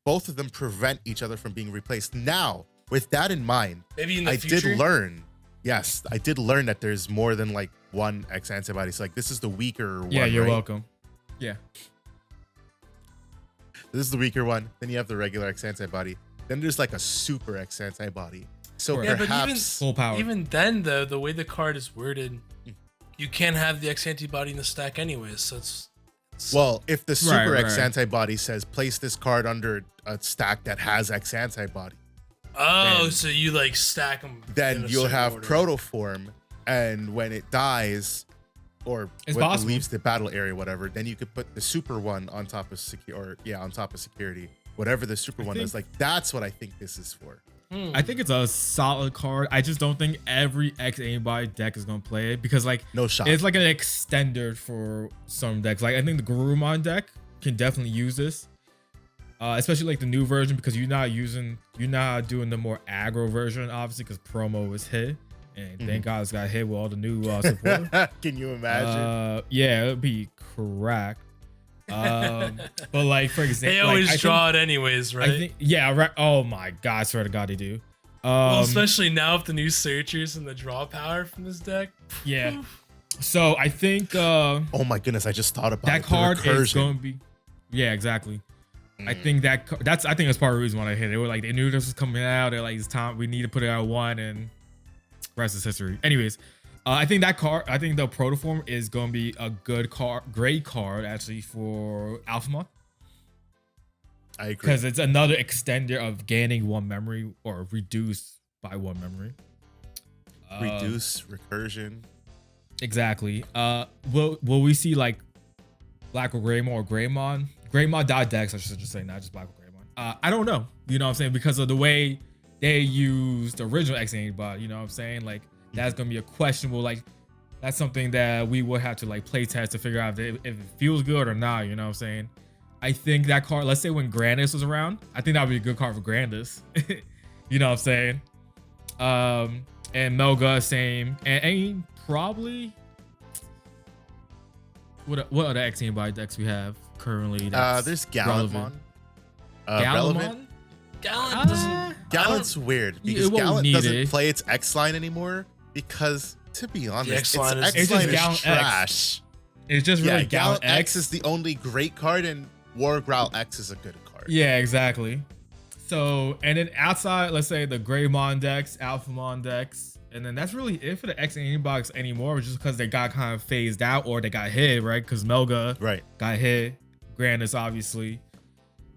Both of them prevent each other from being replaced. Now, with that in mind, maybe in the future? I did learn that there's more than like 1X antibody. So like this is the weaker one. Yeah, you're welcome. Yeah. This is the weaker one. Then you have the regular X antibody. Then there's like a super X antibody. So perhaps full power. Even then, though, the way the card is worded, you can't have the X antibody in the stack anyways. So it's well, if the super X antibody says place this card under a stack that has X antibody. Oh, so you like stack them. Then you'll have order. Protoform, and when it dies, or when it leaves the battle area, whatever, then you could put the super one on top of security, whatever the super one is. Like that's what I think this is for. I think it's a solid card. I just don't think every X antibody deck is gonna play it because like no shot. It's like an extender for some decks. Like I think the Garurumon deck can definitely use this. Especially like the new version because you're not doing the more aggro version obviously because promo was hit and thank God it's got hit with all the new support. Can you imagine? Yeah, it'd be correct. But like for example, they always draw it anyways, right? I think, yeah, right. Oh my God, I swear to God, they do. Well, especially now with the new searchers and the draw power from this deck. Yeah. So I think. Oh my goodness, I just thought about that card is going to be. Yeah, exactly. I think I think that's part of the reason why I hit it. They were like, they knew this was coming out. They're like, it's time. We need to put it out one, and rest is history. Anyways, I think the Protoform is going to be a good card, great card actually for Alphamon. I agree. Because it's another extender of gaining 1 memory or reduce by 1 memory. Reduce recursion. Exactly. Will we see like Black or Greymon or Greymon? Greymon dot decks, I should just say, not just Black or Greymon. I don't know. You know what I'm saying? Because of the way they used the original X antibody, you know what I'm saying? Like that's gonna be a questionable. Like that's something that we will have to like play test to figure out if it feels good or not. You know what I'm saying? I think that card. Let's say when Grandis was around, I think that would be a good card for Grandis. You know what I'm saying? And Melga same, and probably what other X antibody decks we have currently? There's Gallantmon. Gallantmon? Gallant doesn't. Gallant's weird because Gallant doesn't play its X line anymore because, to be honest, its X line is trash. It's just really Gallant X is the only great card, and War Growl X is a good card. Yeah, exactly. So, and then outside, let's say the Greymon decks, Alphamon decks, and then that's really it for the X antibodies anymore, just because they got kind of phased out or they got hit, right? Because Melga got hit, Grandis obviously,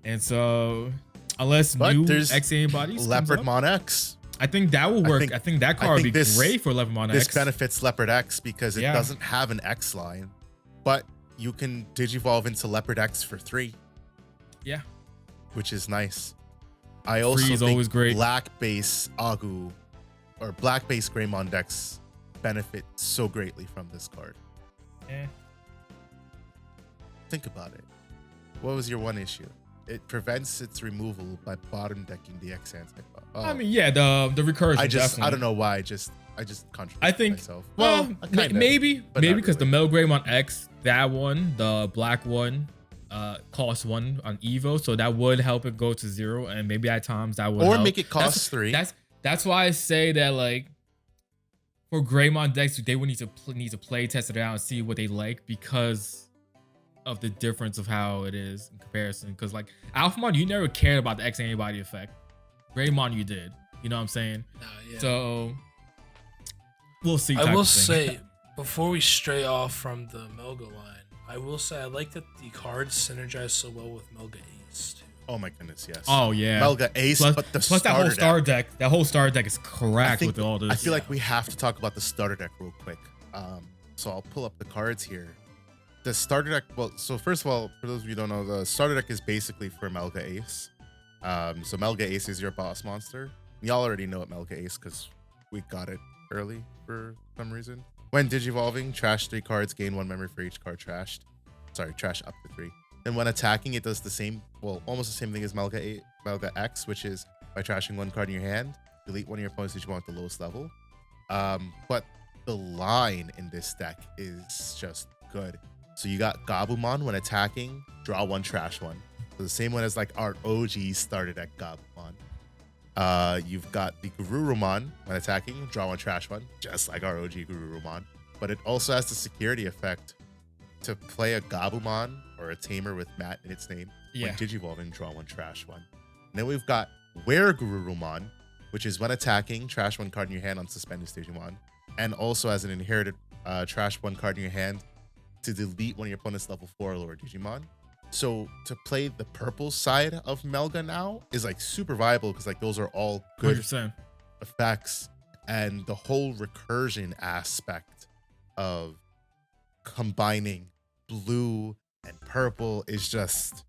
and so unless new X antibodies, Leopardmon X. I think that will work. I think that card would be great for Leopardmon X. This benefits Leopard X because it doesn't have an X line, but you can Digivolve into Leopard X for 3. Yeah, which is nice. I also think always great. Black base Agu or Black base Greymon decks benefit so greatly from this card. Think about it. What was your one issue? It prevents its removal by bottom decking the X antibody. I mean, yeah, the recursion. I don't know why. I just contradicted myself. Well, maybe because the Mel Greymon X, that one, the black one, cost 1 on Evo, so that would help it go to 0, and maybe at times that would or help. make it cost 3. That's why I say that, like, for Greymon decks, they would need to play test it out and see what they like, because of the difference of how it is in comparison. Because like Alphamon, you never cared about the X antibody effect. Greymon, you did. You know what I'm saying? Yeah. So we'll see. I will say, before we stray off from the Melga line, I will say I like that the cards synergize so well with Melga Ace too. Oh my goodness, yes. Oh yeah. Melga Ace, plus, but the plus that whole star deck. That whole star deck is cracked with all this. I feel like we have to talk about the starter deck real quick. So I'll pull up the cards here. The starter deck, well, so first of all, for those of you who don't know, the starter deck is basically for Melga Ace. So Melga Ace is your boss monster. Y'all already know what Melga Ace because we got it early for some reason. When digivolving, trash 3 cards, gain 1 memory for each card trashed. Sorry, trash up to 3. And when attacking, it does the same, well, almost the same thing as Melga X, which is by trashing 1 card in your hand, delete 1 of your opponent's Digimon at the lowest level. But the line in this deck is just good. So you got Gabumon when attacking, draw 1, trash 1. So the same one as like our OG starter deck Gabumon. You've got the Garurumon when attacking, draw 1, trash 1, just like our OG Garurumon. But it also has the security effect to play a Gabumon or a tamer with Matt in its name. When digivolving, draw 1, trash 1. And then we've got Were Garurumon, which is when attacking, trash 1 card in your hand on suspended Digimon. And also as an inherited trash 1 card in your hand to delete 1 of your opponent's level 4 or lower Digimon. So to play the purple side of Melga now is like super viable because like those are all good 100%. effects, and the whole recursion aspect of combining blue and purple is just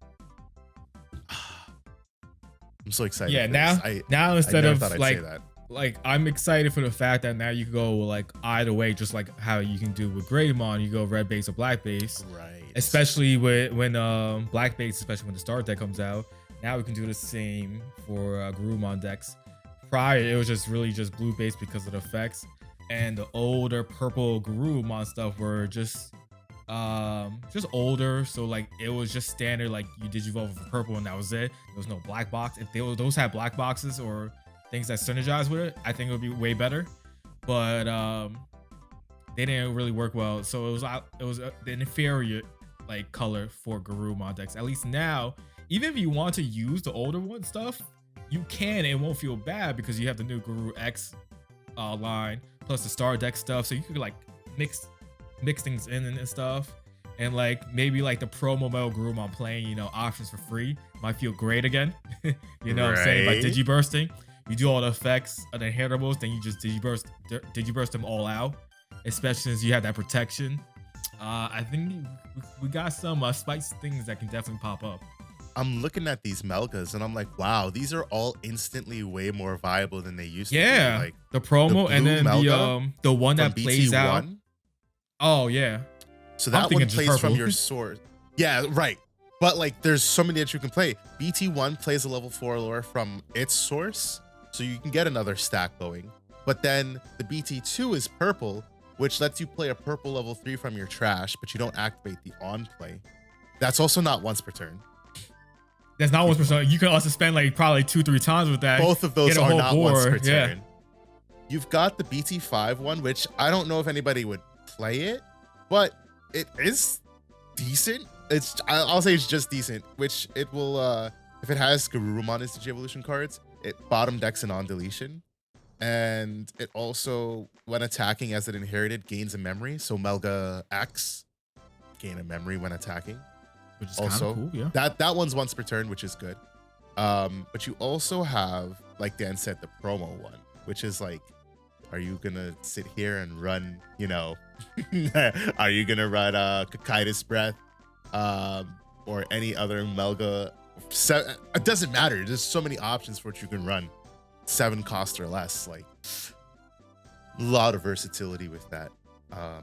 I'm so excited. Yeah, now instead of like I'm excited for the fact that now you can go like either way, just like how you can do with Greymon, you go red base or black base. Right. Especially when black base, especially when the star deck comes out. Now we can do the same for Garurumon decks. Prior, it was just really just blue base because of the effects, and the older purple Garurumon stuff were just older. So like it was just standard, like you digivolve for purple and that was it. There was no black box. If those had black boxes or things that synergize with it, I think it would be way better. But they didn't really work well. So it was the inferior like color for Garurumon decks. At least now, even if you want to use the older one stuff, you can, and it won't feel bad because you have the new Guru X line plus the star deck stuff. So you could like mix things in and stuff. And like maybe like the promo mode Garurumon playing, you know, options for free might feel great again. You know what I'm saying? By digibursting. You do all the effects of the inheritables, then you just digiburst them all out. Especially since you have that protection. I think we got some spice things that can definitely pop up. I'm looking at these Melgas and I'm like, wow, these are all instantly way more viable than they used to be. Like the promo and then the one that plays out. Oh yeah. So that one plays from your source. Yeah, right. But like there's so many that you can play. BT1 plays a level 4 lore from its source, so you can get another stack going. But then the BT2 is purple, which lets you play a purple level 3 from your trash, but you don't activate the on play. That's also not once per turn. That's not once per turn. You can also spend like probably 2-3 times with that. Both of those are not once per turn. You've got the BT5 one, which I don't know if anybody would play it, but it is decent. I'll say it's just decent, which it will, if it has Garurumon as Digi-Evolution cards, it bottom decks and on deletion. And it also, when attacking as it inherited, gains a memory. So Melga X gain a memory when attacking. Which is also cool, yeah. That one's once per turn, which is good. But you also have, like Dan said, the promo one, which is like, are you gonna sit here and run, you know, are you gonna run Kakaitis Breath or any other Melga? It doesn't matter. There's so many options for what you can run. 7 cost or less, like a lot of versatility with that. I'm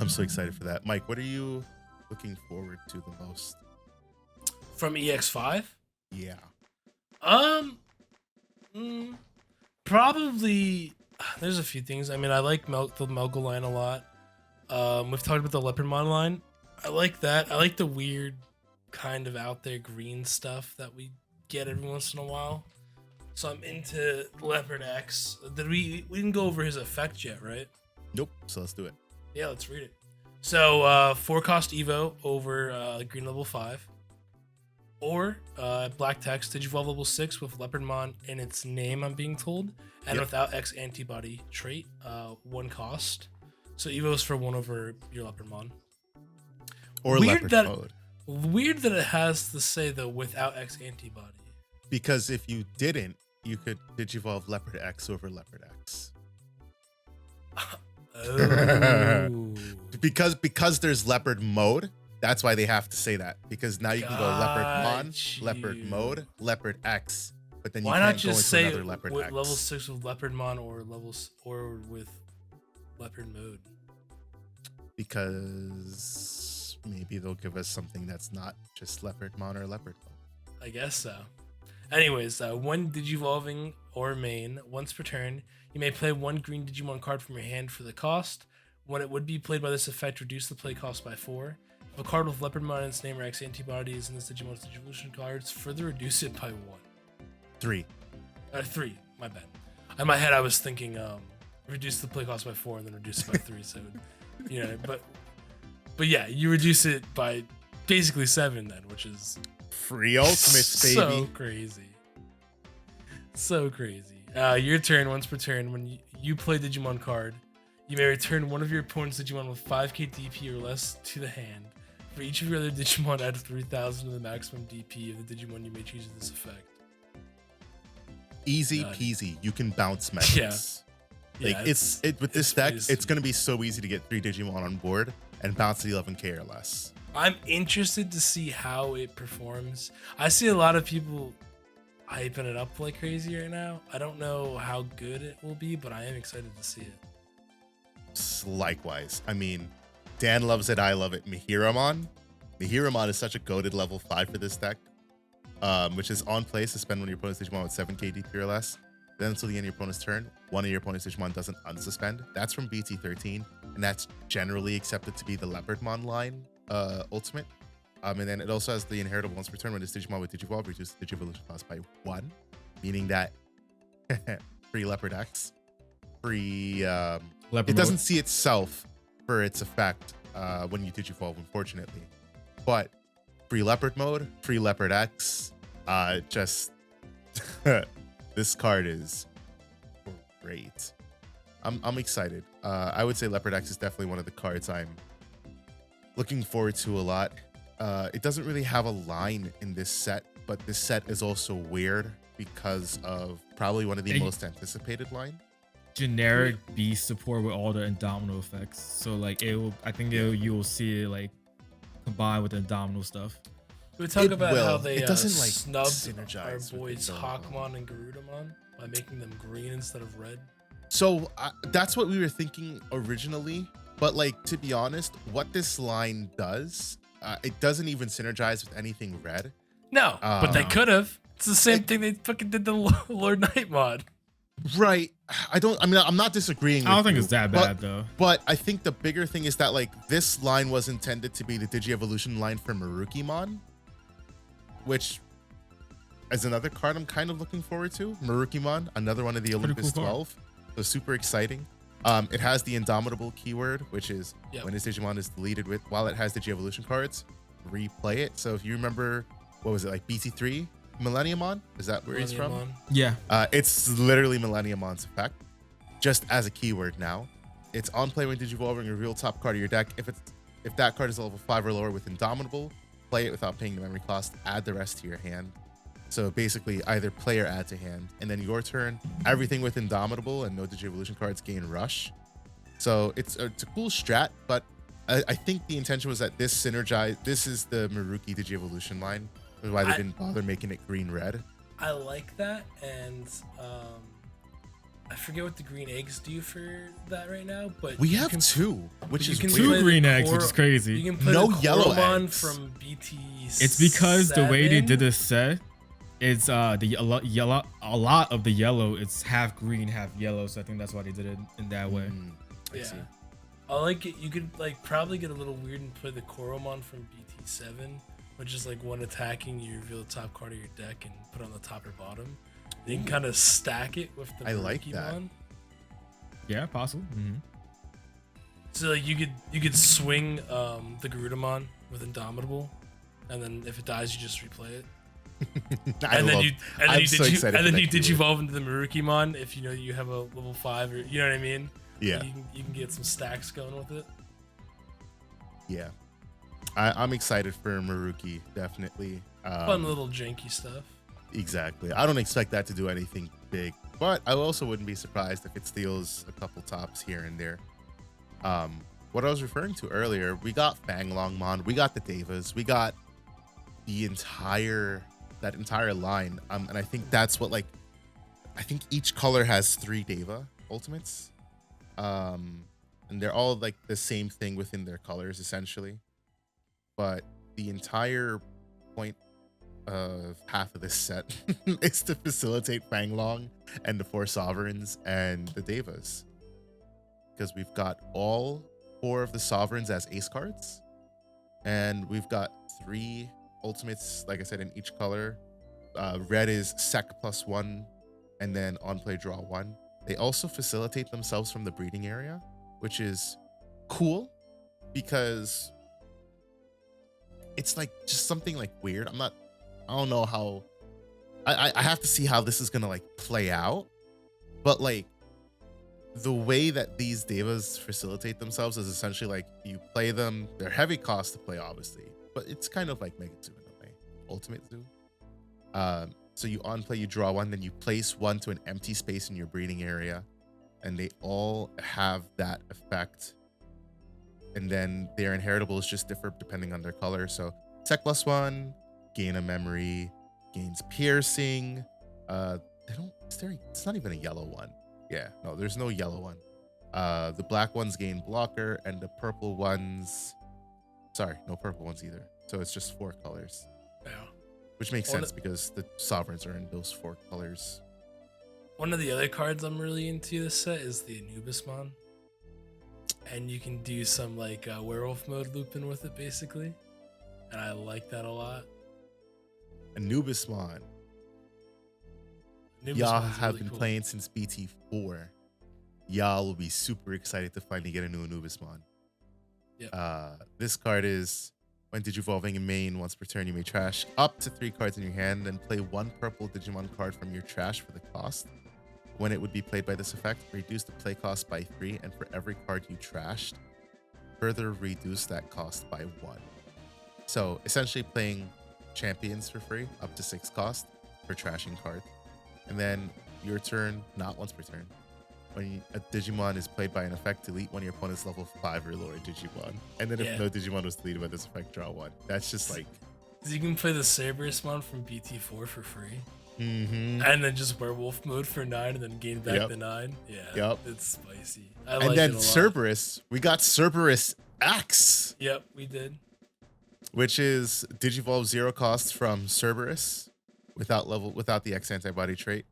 so excited for that. Mike, what are you looking forward to the most from EX-05? Yeah. Probably there's a few things. I mean, I like the Melga line a lot. We've talked about the Leopardmon line. I like that. I like the weird kind of out there green stuff that we get every once in a while. So I'm into Leopard X. We didn't go over his effect yet, right? Nope. So let's do it. Yeah, let's read it. So 4 cost Evo over green level 5. Or black text, Digivolve level 6 with Leopardmon in its name, I'm being told. And without X antibody trait, 1 cost. So Evo is for 1 over your Leopardmon. Or Leopard mode. Weird that it has to say though without X antibody. Because if you didn't, you could Digivolve Leopard X over Leopard X. Oh. because there's Leopard mode, that's why they have to say that. Because now you can go Leopardmon, Leopard mode, Leopard X, but then you why can't not just go into say another Leopard X. level 6 with Leopardmon or with Leopard mode? Because maybe they'll give us something that's not just Leopardmon or Leopard mode. I guess so. Anyways, when Digivolving or main, once per turn, you may play 1 green Digimon card from your hand for the cost. When it would be played by this effect, reduce the play cost by 4. If a card with Leopardmon in its name or X antibodies in this Digimon's Digivolution cards, further reduce it by 1. 3. 3, my bad. In my head, I was thinking reduce the play cost by 4 and then reduce it by 3. So, you know, but yeah, you reduce it by basically 7 then, which is free ultimates, baby. So crazy. So crazy. Your turn, once per turn, when you play Digimon card, you may return one of your opponent's Digimon with 5k DP or less to the hand. For each of your other Digimon, add 3,000 to the maximum DP of the Digimon you may choose in this effect. Easy peasy. You can bounce methods. Yeah. Like it's with this deck, it's gonna be so easy to get 3 Digimon on board and bounce the 11k or less. I'm interested to see how it performs. I see a lot of people hyping it up like crazy right now. I don't know how good it will be, but I am excited to see it. Likewise. I mean, Dan loves it, I love it. Mihiramon is such a goated level 5 for this deck, which is on play. Suspend one of your opponent's Digimon with 7k DP or less. Then until the end of your opponent's turn, one of your opponent's Digimon doesn't unsuspend. That's from BT13, and that's generally accepted to be the Leopardmon line ultimate. And then it also has the inheritable once per turn when this Digimon with Digivolve reduces the Digivolution cost by 1, meaning that free Leopard X, free it doesn't see itself for its effect when you Digivolve, unfortunately. But free Leopard mode, free Leopard X, just this card is great. I'm excited. I would say Leopard X is definitely one of the cards I'm looking forward to a lot. It doesn't really have a line in this set, but this set is also weird because of probably one of the most anticipated line. Generic beast support with all the Indomitable effects. So like you will see it like combined with the Indomitable stuff. We talk about how they doesn't like snubbed our boys Hawkmon and Garudamon by making them green instead of red. So that's what we were thinking originally, but like to be honest, what this line does, it doesn't even synergize with anything red. No, but they could have. It's the same thing they fucking did the Lord Knight mod. Right. I'm not disagreeing. I don't think it's that bad though. But I think the bigger thing is that like this line was intended to be the Digi-Evolution line for Marukimon, which is another card I'm kind of looking forward to. Marukimon, another one of the Olympus 12. So super exciting. It has the Indomitable keyword, which is when this Digimon is deleted with, while it has the Digi-Evolution cards, replay it. So if you remember, what was it, like BT3? Millenniumon? Is that where he's from? Yeah. It's literally Millenniumon's effect, just as a keyword now. It's on play when Digivolving, reveal top card of your deck. If that card is level 5 or lower with Indomitable, play it without paying the memory cost, add the rest to your hand. So basically either play or add to hand. And then your turn, everything with Indomitable and no Digi-Evolution cards gain Rush. So it's a cool strat, but I think the intention was that this synergize. This is the Maruki Digi-Evolution line. That's why they didn't bother making it green-red. I like that, and I forget what the green eggs do for that right now, but we have 2, which is 2 green eggs, which is crazy. You can play no the yellow eggs from BT. It's because the way they did this set, it's a lot of the yellow. It's half green, half yellow. So I think that's why they did it in that way. I see. I like it. You could like probably get a little weird and play the Koromon from BT7, which is like one attacking, you reveal the top card of your deck and put it on the top or bottom. You can kind of stack it with the I like that. Yeah, possible. So like you could swing the Garudamon with Indomitable, and then if it dies, you just replay it. and then you digivolve into the Marukimon if you know you have a level 5 or you know what I mean. Yeah, you can get some stacks going with it. Yeah, I'm excited for Maruki, definitely. Fun little janky stuff. Exactly. I don't expect that to do anything big, but I also wouldn't be surprised if it steals a couple tops here and there. What I was referring to earlier, we got Fanglongmon, we got the Devas, we got the entire line. And I think that's what, like, I think each color has 3 Deva ultimates. And they're all like the same thing within their colors essentially. But the entire point of half of this set is to facilitate Fanglong and the 4 Sovereigns and the Devas. Because we've got all 4 of the Sovereigns as ace cards. And we've got 3 ultimates, like I said, in each color. Red is sec +1 and then on play draw 1. They also facilitate themselves from the breeding area, which is cool because it's like just something like weird. I don't know how, I have to see how this is gonna like play out, but like the way that these Devas facilitate themselves is essentially like you play them, they're heavy cost to play obviously, but it's kind of like Mega Zoo in a way, Ultimate Zoo. So you on play, you draw 1, then you place 1 to an empty space in your breeding area, and they all have that effect. And then their inheritables just differ depending on their color. So sec +1, gain a memory, gains piercing. It's not even a yellow one. Yeah, no, there's no yellow one. The black ones gain blocker, and the purple ones, sorry, no purple ones either. So it's just 4 colors. Yeah. Which makes sense because the Sovereigns are in those 4 colors. One of the other cards I'm really into this set is the Anubismon. And you can do some like werewolf mode looping with it basically. And I like that a lot. Anubismon. Y'all have really been playing since BT4. Y'all will be super excited to finally get a new Anubismon. Yep. This card is, when digivolving in main, once per turn, you may trash up to 3 cards in your hand and play 1 purple Digimon card from your trash for the cost. When it would be played by this effect, reduce the play cost by 3, and for every card you trashed, further reduce that cost by 1. So essentially playing champions for free, up to 6 cost for trashing cards. And then your turn, not once per turn. When a Digimon is played by an effect, delete one of your opponent's level 5 or lower Digimon. And then if no Digimon was deleted by this effect, draw 1. That's just like... So you can play the Cerberusmon from BT4 for free. Mm-hmm. And then just werewolf mode for 9 and then gain back the 9. Yeah, it's spicy. I like then it a lot. Cerberus, we got Cerberus X. Yep, we did. Which is Digivolve 0 cost from Cerberus without the X antibody trait.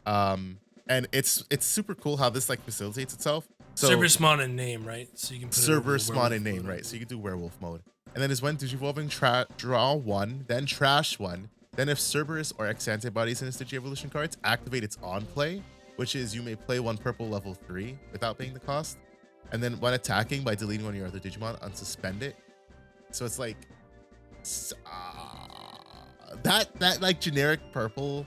And it's super cool how this like facilitates itself. So Cerberusmon in name, right? So you can put Cerberusmon in name, right? So you can do werewolf mode. And then is when Digivolving draw 1, then trash 1. Then if Cerberus or X antibodies in its Digi-Evolution cards activate its on play, which is you may play 1 purple level 3 without paying the cost. And then when attacking by deleting one of your other Digimon, unsuspend it. So it's like that like generic purple,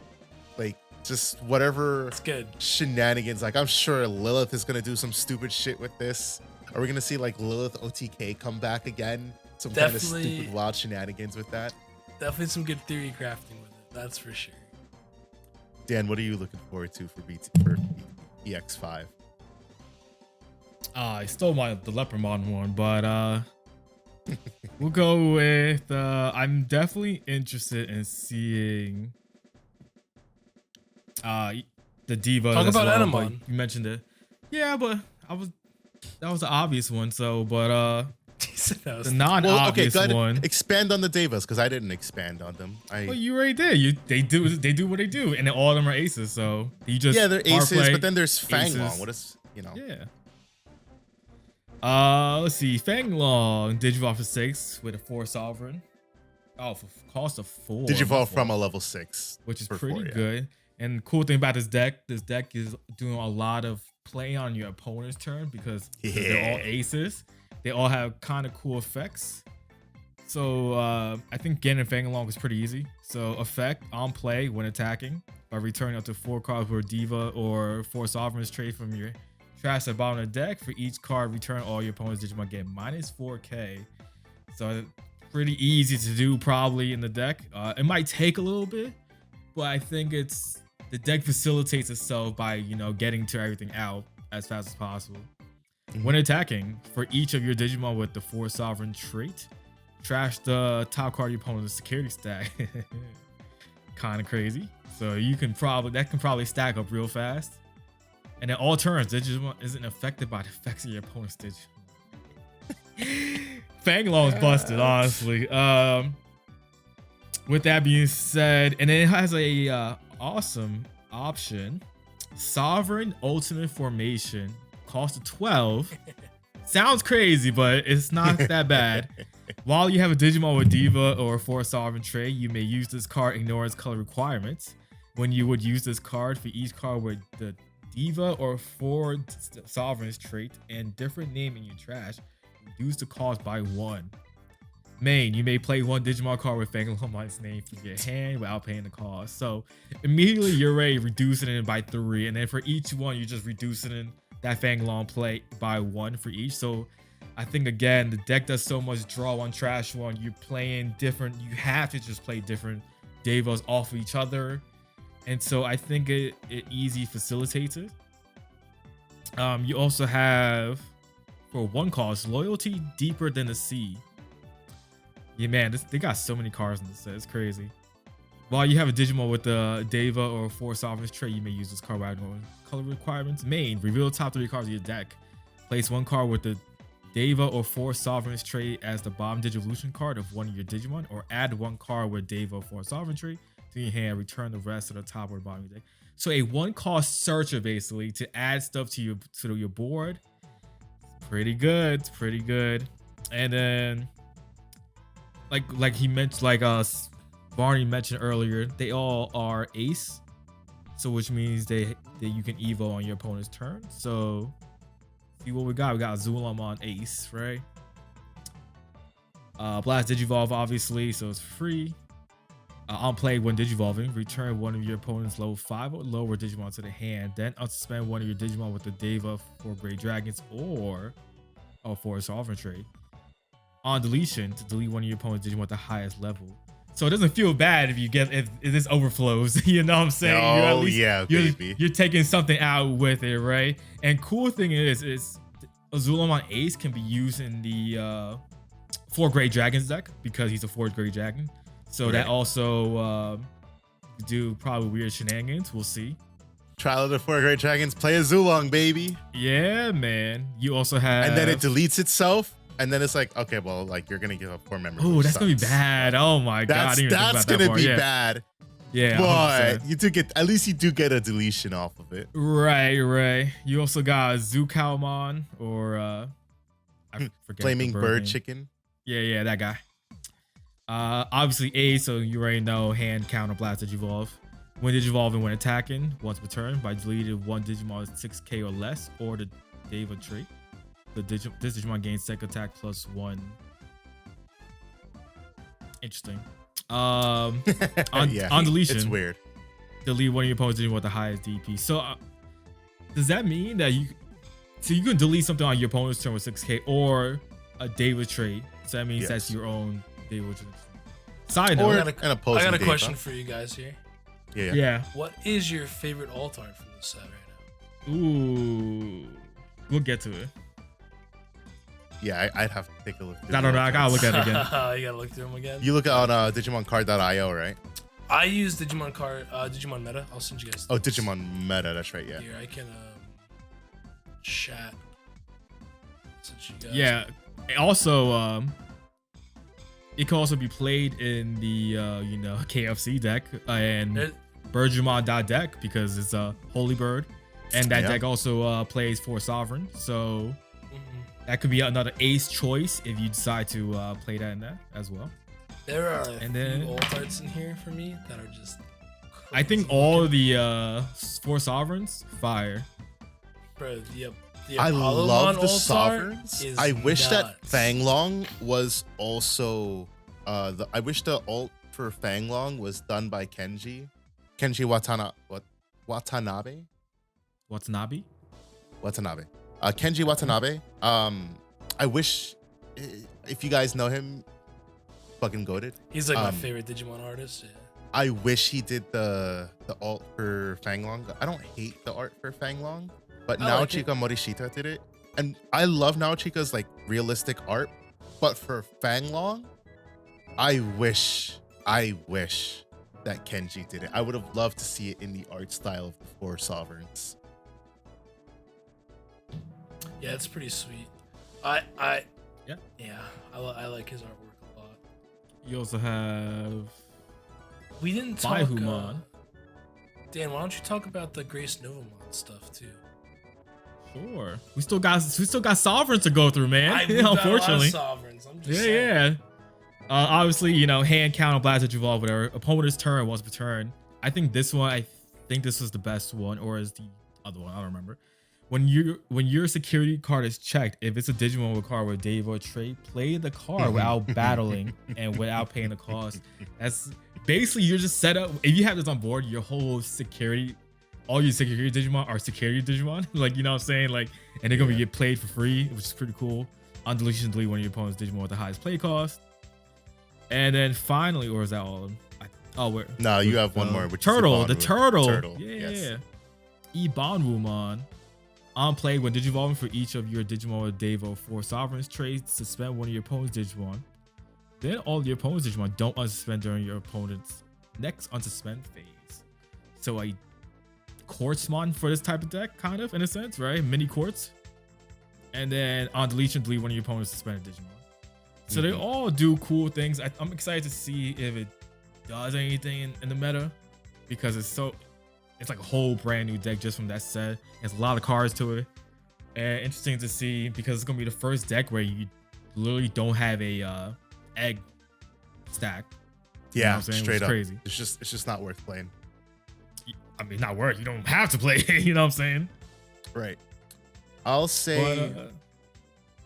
like just whatever it's good shenanigans. Like I'm sure Lilith is gonna do some stupid shit with this. Are we gonna see like Lilith OTK come back again? Some kind of stupid wild shenanigans with that. Definitely some good theory crafting with it. That's for sure. Dan, what are you looking forward to for EX-05? I stole the Leopardmon one, but we'll go with I'm definitely interested in seeing the Diva. Talk about Animon. You mentioned it. Yeah, but that was the obvious one. So, but the non-obvious one. Expand on the Devas because I didn't expand on them. Well, you already did. They do what they do, and all of them are aces. So you just they're aces, but then there's Fanglong. What is Yeah. Let's see. Fanglong Digivolve for 6 with a 4 sovereign. Oh, for cost of 4. Digivolve from a level 6, which is pretty good. And the cool thing about this deck is doing a lot of play on your opponent's turn because they're all aces. They all have kind of cool effects. So I think getting Fangalong is pretty easy. So effect on play when attacking by returning up to 4 cards with Diva or 4 Sovereigns trade from your trash at the bottom of the deck. For each card, return all your opponent's Digimon get minus 4k. So pretty easy to do probably in the deck. It might take a little bit, but I think the deck facilitates itself by, you know, getting to everything out as fast as possible. When attacking, for each of your Digimon with the 4 Sovereign trait, trash the top card of your opponent's security stack. Kind of crazy. So that can probably stack up real fast. And then all turns, Digimon isn't affected by the effects of your opponent's Digimon. Fanglong's busted, honestly. With that being said, and then it has a awesome option. Sovereign Ultimate Formation. Cost of 12. Sounds crazy, but it's not that bad. While you have a Digimon with Diva or 4 Sovereign trait, you may use this card, ignore its color requirements. When you would use this card for each card with the Diva or 4 Sovereigns trait and different name in your trash, reduce the cost by 1. Main, you may play 1 Digimon card with Fangalong's name from your hand without paying the cost. So immediately you're ready reducing it by 3, and then for each one you're just reducing that Fangalong play by 1 for each. So I think again the deck does so much draw on trash one. You're playing different. You have to just play different Devas off of each other, and so I think it easy facilitates it. You also have for 1 cost loyalty deeper than the sea. Yeah, man, they got so many cards in this set. It's crazy. While you have a Digimon with the Deva or 4 Sovereigns trait, you may use this card by ignoring color requirements. Main, reveal the top 3 cards of your deck. Place 1 card with the Deva or 4 Sovereigns trait as the bottom Digivolution card of one of your Digimon, or add 1 card with Deva or 4 Sovereign trait to your hand. Return the rest to the top or the bottom of your deck. So a 1-cost searcher basically to add stuff to your board. It's pretty good. It's pretty good. And then like he mentioned, Barney mentioned earlier, they all are ace, so which means that you can evo on your opponent's turn. So see what we got. We got Zulum on ace, right? Blast Digivolve, obviously, so it's free. On play when Digivolving, return one of your opponent's level 5 or lower Digimon to the hand. Then unsuspend one of your Digimon with the Deva for Great Dragons or for a Sovereign trait. On deletion, to delete one of your opponent's Digimon at the highest level. So it doesn't feel bad if this overflows. You know what I'm saying? Baby. You're taking something out with it, right? And cool thing is Azulon on Ace can be used in the 4 Great Dragons deck because he's a 4th Great Dragon. So that also do probably weird shenanigans. We'll see. Trial of the 4 Great Dragons. Play a Zulong, baby. Yeah, man. You also have, and then it deletes itself. And then it's like, okay, well, like you're gonna give up 4 members. Oh, that's gonna be bad. Oh my god, that's gonna be bad. Yeah, but 100%. You do get, at least you do get a deletion off of it. Right. You also got Zukalmon or I forget Flaming Bird Chicken. Yeah, that guy. Obviously A, so you already know hand counter blast Digivolve. When Digivolving when attacking, once per turn, by deleted 1 Digimon is 6k or less, or the Deva trait. This Digimon gains second attack plus 1. Interesting. On deletion, it's weird. Delete one of your opponent's Digimon with the highest DP. So does that mean that you can delete something on your opponent's turn with 6k or a Deva trait? So that means that's your own Deva trait. Side note, I got a question for you guys here. Yeah. What is your favorite alt art from this set right now? Ooh, we'll get to it. Yeah, I'd have to take a look. I don't know. I gotta look at it again. You gotta look through them again. You look on DigimonCard.io, right? I use Digimon Card, Digimon Meta. I'll send you guys. Oh, Digimon Meta. That's right. Yeah. Here, I can chat. Send you guys. Yeah. Also, it can also be played in the KFC deck and Birdjumon.deck because it's a Holy Bird, and that deck also plays 4 Sovereign. So That could be another ace choice if you decide to play that in that as well. There are a few alt arts in here for me that are just crazy. I think all the 4 sovereigns fire. Bro, the I Apollo love the alt sovereigns. art I wish that nuts. Fanglong was also I wish the alt for Fanglong was done by Kenji Watanabe. Watanabe? Kenji Watanabe. I wish, if you guys know him, fucking goated. He's like my favorite Digimon artist. Yeah. I wish he did the alt for Fanglong. I don't hate the art for Fanglong, but Naochika Morishita did it. And I love Naochika's like realistic art, but for Fanglong, I wish that Kenji did it. I would have loved to see it in the art style of the 4 sovereigns. Yeah, it's pretty sweet. I like his artwork a lot. You also have We didn't talk. Baihumon. Dan, why don't you talk about the Grace Novamon stuff too? Sure. We still got sovereigns to go through, man. Unfortunately. Sovereigns. I'm just saying. Yeah. Obviously, hand count on blast evolve, whatever. Opponent's turn, once per turn. I think this was the best one, or is the other one? I don't remember. When your security card is checked, if it's a Digimon with a card with Devo trait, play the card without battling and without paying the cost. That's basically, you're just set up. If you have this on board, your whole security, all your security Digimon are security Digimon. Like, you know what I'm saying? Like, and they're gonna get played for free, which is pretty cool. On deletion, delete one of your opponent's Digimon with the highest play cost. And then finally, or is that all of them? You have one more, which Turtle. is The turtle. Yeah. Yes. Ibonwumon. On play, when Digivolving for each of your Digimon with Devo 4 sovereigns traits, suspend one of your opponent's Digimon. Then all of your opponent's Digimon don't unsuspend during your opponent's next unsuspend phase. So a Quartzmon for this type of deck, kind of, in a sense, right? Mini Quartz. And then on deletion, delete one of your opponent's suspended Digimon. So they all do cool things. I'm excited to see if it does anything in the meta, because it's like a whole brand new deck just from that set. There's a lot of cards to it. And interesting to see, because it's gonna be the first deck where you literally don't have a egg stack. Yeah, you know straight up. Crazy. It's just not worth playing. I mean, not worth. You don't have to play. You know what I'm saying? Right. I'll say,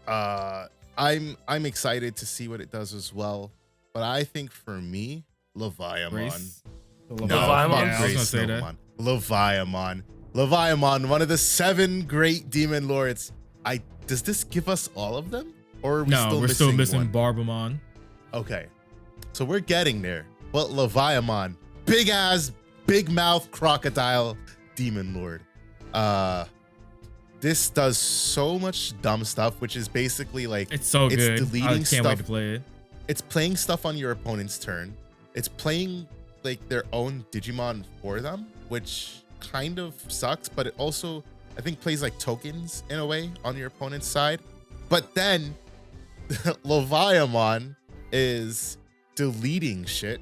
I'm excited to see what it does as well. But I think for me, Leviamon. Leviamon, one of the 7 great demon lords. Does this give us all of them? Or are we still missing one? Barbamon. Okay. So we're getting there. But Leviamon, big mouth crocodile demon lord. This does so much dumb stuff, which is basically like, it's so good. It's deleting I can't stuff. wait to play it. It's playing stuff on your opponent's turn. It's playing like their own Digimon for them, which kind of sucks, but it also, I think, plays like tokens in a way on your opponent's side. But then Leviamon is deleting shit.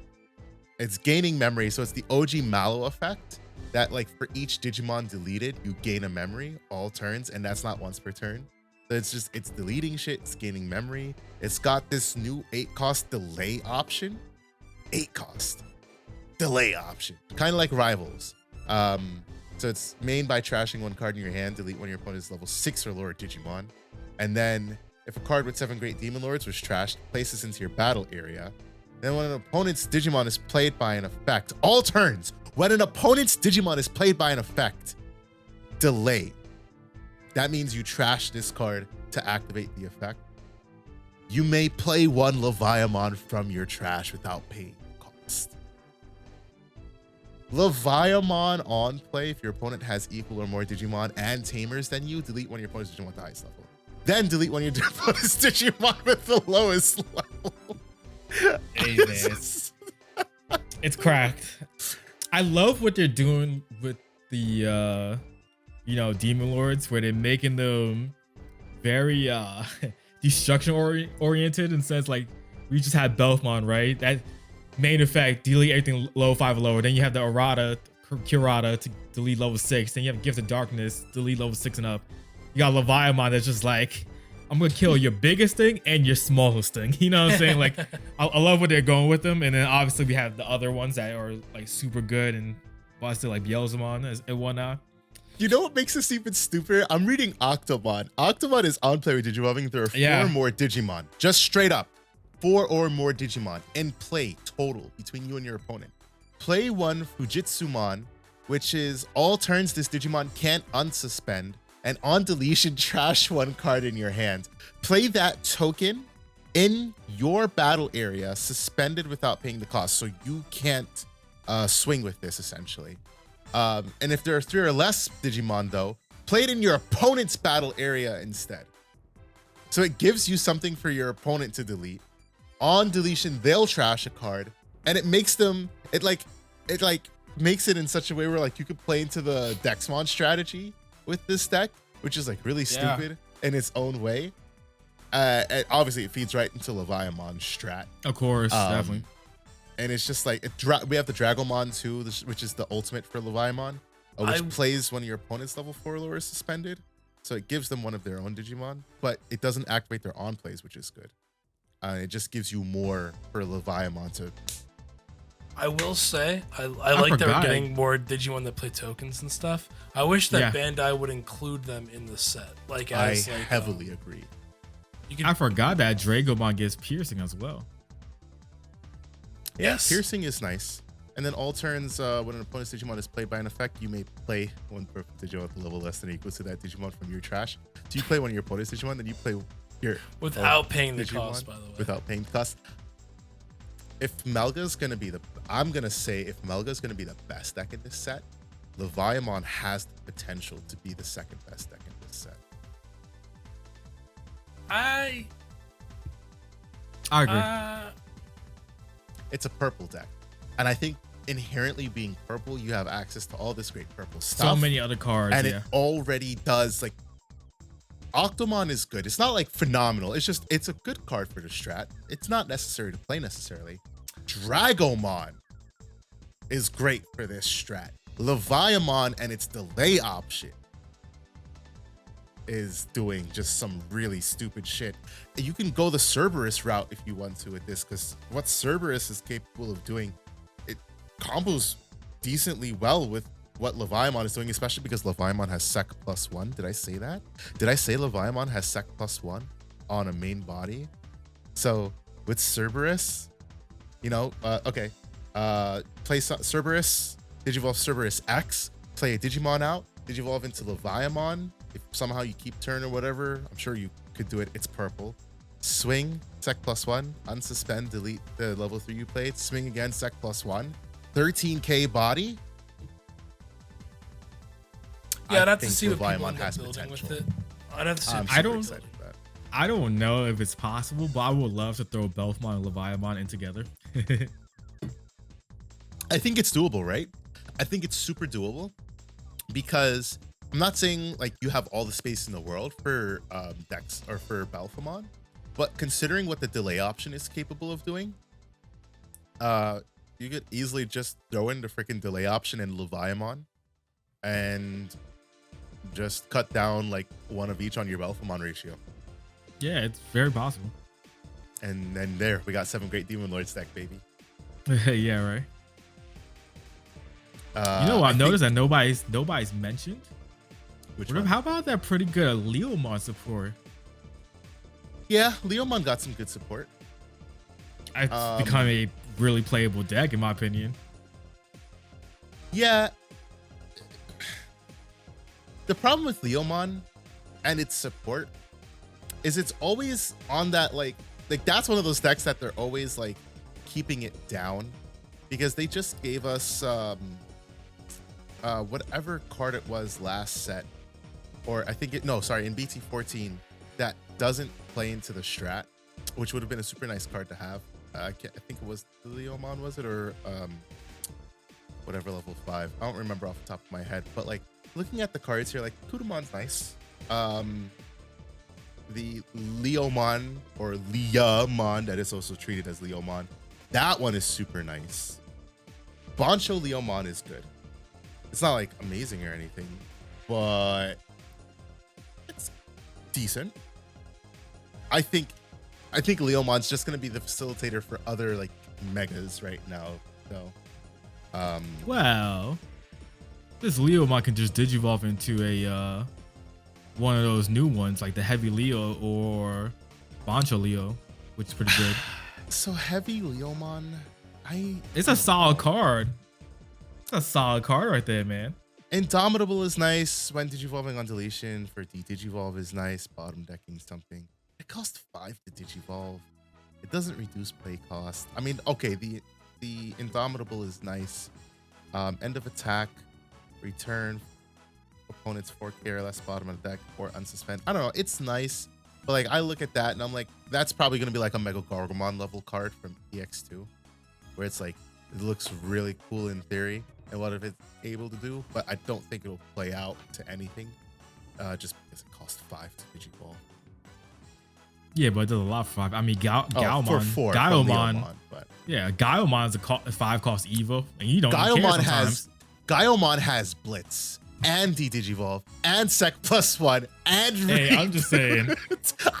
It's gaining memory. So it's the OG Mallow effect that, like, for each Digimon deleted, you gain a memory all turns, and that's not once per turn. So it's deleting shit, it's gaining memory. It's got this new 8-cost delay option. 8-cost delay option, kind of like Rivals. So it's main by trashing one card in your hand, delete one of your opponent's level 6 or lower Digimon. And then if a card with 7 great demon lords was trashed, place this into your battle area. Then when an opponent's Digimon is played by an effect, all turns, when an opponent's Digimon is played by an effect, delay. That means you trash this card to activate the effect. You may play one Leviamon from your trash without paying cost. Leviamon on play, if your opponent has equal or more Digimon and Tamers than you, delete one of your opponent's Digimon with the highest level. Then delete one of your opponent's Digimon with the lowest level. Hey, man. It's cracked. I love what they're doing with the demon lords, where they're making them very destruction oriented, and says like, we just had Belfmon, right? That main effect, delete everything level 5 or lower. Then you have the Kurata to delete level 6. Then you have Gift of Darkness, delete level 6 and up. You got Leviamon that's just like, I'm gonna kill your biggest thing and your smallest thing. You know what I'm saying? Like, I love what they're going with them. And then obviously we have the other ones that are like super good and busted, like Beelzemon and whatnot. You know what makes this even stupider? I'm reading Octomon. Octomon is on play with Digivolving. There are 4 or more Digimon. Just straight up. 4 or more Digimon in play total between you and your opponent. Play 1 Fujitsumon, which is all turns this Digimon can't unsuspend, and on deletion, trash 1 card in your hand. Play that token in your battle area, suspended without paying the cost, so you can't swing with this, essentially. And if there are 3 or less Digimon, though, play it in your opponent's battle area instead. So it gives you something for your opponent to delete. On deletion, they'll trash a card, and it makes them, it makes it in such a way where like you could play into the Dexmon strategy with this deck, which is like really stupid in its own way. And obviously it feeds right into Leviamon strat. Of course, definitely. And it's just like, we have the Dragomon too, which is the ultimate for Leviamon, which plays when your opponent's level 4 or lower is suspended. So it gives them one of their own Digimon, but it doesn't activate their on plays, which is good. It just gives you more for Leviamon to. I will say, I like that we're getting more Digimon that play tokens and stuff. I wish that Bandai would include them in the set. Like, as, I heavily agree. I forgot that Dragomon gets piercing as well. Yes, piercing is nice. And then all turns, when an opponent's Digimon is played by an effect, you may play one perfect Digimon at the level less than or equals to that Digimon from your trash. Do you play one of your opponent's Digimon, then you play your without paying the Digimon, cost, by the way. Without paying the cost. If Melga's gonna be I'm gonna say if Melga's gonna be the best deck in this set, Leviamon has the potential to be the second best deck in this set. I agree. It's a purple deck, and I think inherently being purple, you have access to all this great purple stuff. So many other cards, and it already does. Like, Octomon is good. It's not like phenomenal. It's just, it's a good card for the strat. It's not necessary to play necessarily. Dragomon is great for this strat. Leviamon and its delay option is doing just some really stupid shit. You can go the Cerberus route if you want to with this, because what Cerberus is capable of doing, it combos decently well with what Leviamon is doing, especially because Leviamon has Sec +1. Did I say that? Did I say Leviamon has Sec +1 on a main body? So with Cerberus, you know, play Cerberus, Digivolve Cerberus X, play a Digimon out, Digivolve into Leviamon. If somehow you keep turn or whatever, I'm sure you could do it. It's purple. Swing, Sec +1, unsuspend, delete the level 3 you played, swing again, Sec +1, 13k body. Yeah, I'd have to see what people end up building with it. I'd have to see. I don't know if it's possible, but I would love to throw Belfmon and Leviamon in together. I think it's doable, right? I think it's super doable, because I'm not saying like you have all the space in the world for Dex or for Belfmon, but considering what the delay option is capable of doing, you could easily just throw in the freaking delay option in Leviamon and just cut down like one of each on your Belfmon ratio. Yeah, it's very possible. And then there, we got 7 great Demon Lords deck, baby. Yeah, right. You know what I've noticed that nobody's mentioned? Which one? How about that pretty good Leomon support? Yeah, Leomon got some good support. It's become a really playable deck, in my opinion. Yeah. The problem with Leomon and its support is it's always on that like that's one of those decks that they're always like keeping it down, because they just gave us whatever card it was last set, or I think in BT14 that doesn't play into the strat, which would have been a super nice card to have. I think it was the Leomon, was it, or whatever level 5. I don't remember off the top of my head, but like looking at the cards here, like Kudamon's nice. The Leomon or Leomon that is also treated as Leomon, that one is super nice. Bancho Leomon is good. It's not like amazing or anything, but it's decent. I think Leomon's just gonna be the facilitator for other like megas right now. So, well, this Leomon can just digivolve into a one of those new ones like the Heavy Leo or Bancho Leo, which is pretty good. So Heavy Leomon, it's a solid card. It's a solid card right there, man. Indomitable is nice when digivolving on deletion. For de-digivolve is nice. Bottom decking something. It costs 5 to digivolve. It doesn't reduce play cost. I mean, okay, the Indomitable is nice. End of attack, return opponent's 4K or less bottom of the deck or unsuspend. I don't know. It's nice, but like I look at that and I'm like, that's probably gonna be like a Mega Gargomon level card from EX2, where it's like it looks really cool in theory and what if it's able to do, but I don't think it'll play out to anything, just because it costs 5 to digivolve. Yeah, but it does a lot for 5. I mean, Gaomon, for 4, Gaomon, but yeah, Gaomon's a 5 cost Evo, and you don't Gaomon care Gaomon has Blitz and de-digivolve and Sec +1 and Hey, I'm just saying.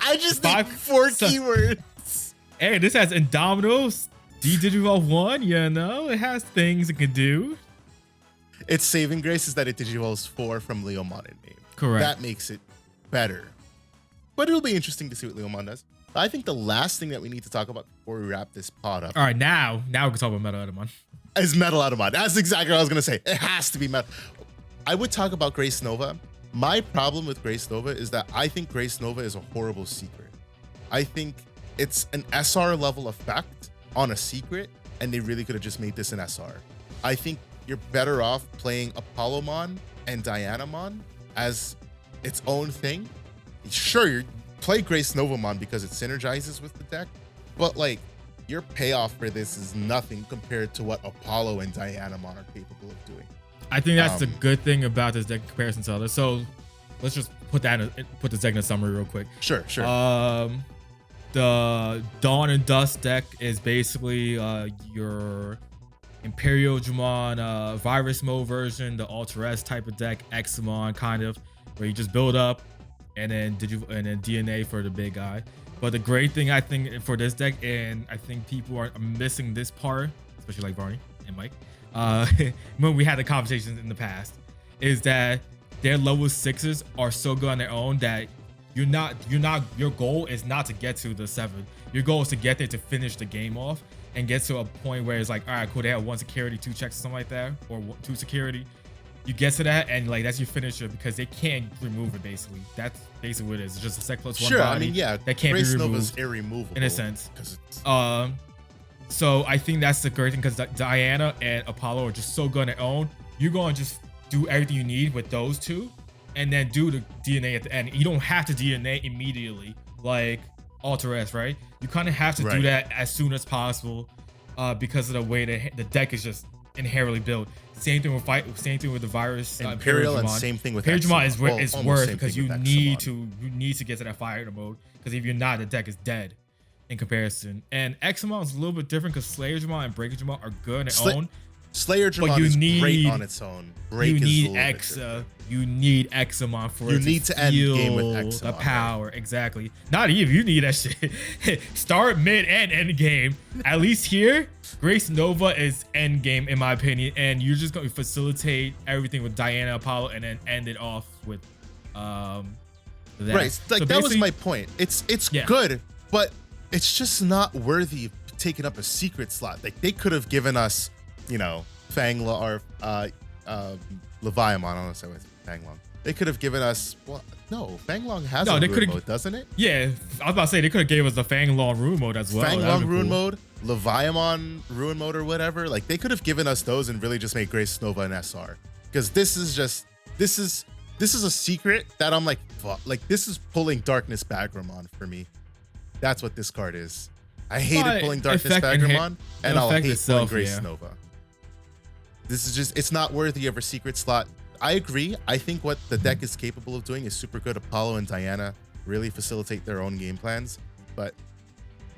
I just need 4 keywords. Hey, this has Indomitable, de-digivolve 1, you know? It has things it can do. Its saving grace is that it digivolves 4 from Leomon in name. Correct. That makes it better. But it'll be interesting to see what Leomon does. I think the last thing that we need to talk about before we wrap this pod up. All right, now we can talk about Metal Edamon. Is Metal Edamon. That's exactly what I was going to say. It has to be Metal. I would talk about Grace Nova. My problem with Grace Nova is that I think Grace Nova is a horrible secret. I think it's an SR level effect on a secret, and they really could have just made this an SR. I think you're better off playing Apollomon and Dianamon as its own thing. Sure, you play Grace Novamon because it synergizes with the deck, but like your payoff for this is nothing compared to what Apollo and Dianamon are capable of doing. I think that's the good thing about this deck in comparison to others. So let's just put the deck in a summary real quick. Sure. The Dawn and Dust deck is basically your Imperial Dramon Virus Mode version, the Ultra S type of deck, Examon kind of, where you just build up and then DNA for the big guy. But the great thing I think for this deck, and I think people are missing this part, especially like Barney and Mike, when we had the conversations in the past, is that their level 6s are so good on their own that your goal is not to get to the 7. Your goal is to get there to finish the game off and get to a point where it's like, all right, cool, they have 1 security, 2 checks or something like that, or 2 security. You get to that and like that's your finisher because they can't remove it. Basically, that's basically what it is. It's just a Sec +1 sure, body. I mean, yeah, that can't Grace be removed. Nova's irremovable in a sense. It's So I think that's the great thing because Diana and Apollo are just so good on their own. You're going to just do everything you need with those 2 and then do the DNA at the end. You don't have to DNA immediately like Ultra S, right? You kind of have to do that as soon as possible because of the way the deck is just inherently built. Same thing with the Virus Imperial and same thing with Imperial Dramon is worth because you need to get to that fire mode because if you're not, the deck is dead in comparison. And Examon is a little bit different because Slayer Dramon and Breaker Dramon are good on their own. Slayer Dramon is great on its own. You need Examon for you need to end game with Examon, the power. Right? Exactly. Not even you need that shit. Start, mid, and end game. At least here, Grace Nova is end game in my opinion, and you're just going to facilitate everything with Diana Apollo and then end it off with that. Right. Like so that was my point. It's good, but it's just not worthy of taking up a secret slot. Like they could have given us, Fangla or Leviamon. I don't know if I was Fanglong. They could have given us. Well, no, Fanglong has a ruin mode, doesn't it? Yeah, I was about to say they could have gave us the Fanglong ruin mode as well. Fanglong ruin mode, Leviamon ruin mode, or whatever. Like they could have given us those and really just made Grace Nova an SR. Because this is a secret that I'm like, fuck. Like this is pulling Darkness Bagramon for me. That's what this card is. I hated pulling Darkness Bagramon, and I'll hate pulling Grace Nova. This is just, it's not worthy of a secret slot. I agree. I think what the deck is capable of doing is super good. Apollo and Diana really facilitate their own game plans, but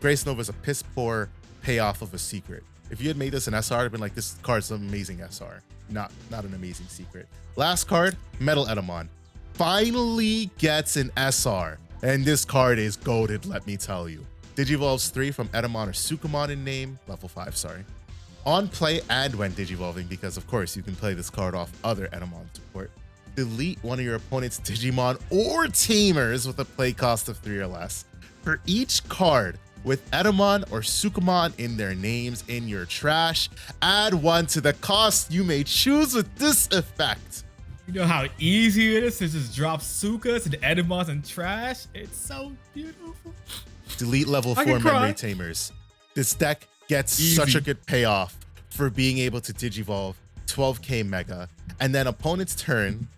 Grace Nova is a piss poor payoff of a secret. If you had made this an SR, I'd have been like, this card's an amazing SR, not an amazing secret. Last card, Metal Edamon. Finally gets an SR. And this card is goated, let me tell you. Digivolves 3 from Edamon or Sukamon in name, level 5, sorry. On play and when digivolving, because of course you can play this card off other Edamon support. Delete one of your opponent's Digimon or Teamers with a play cost of 3 or less. For each card with Edamon or Sukamon in their names in your trash, add 1 to the cost you may choose with this effect. You know how easy it is to just drop Sukas and Edamons and trash? It's so beautiful. Delete level 4 memory tamers. This deck gets such a good payoff for being able to digivolve 12k mega, and then opponent's turn,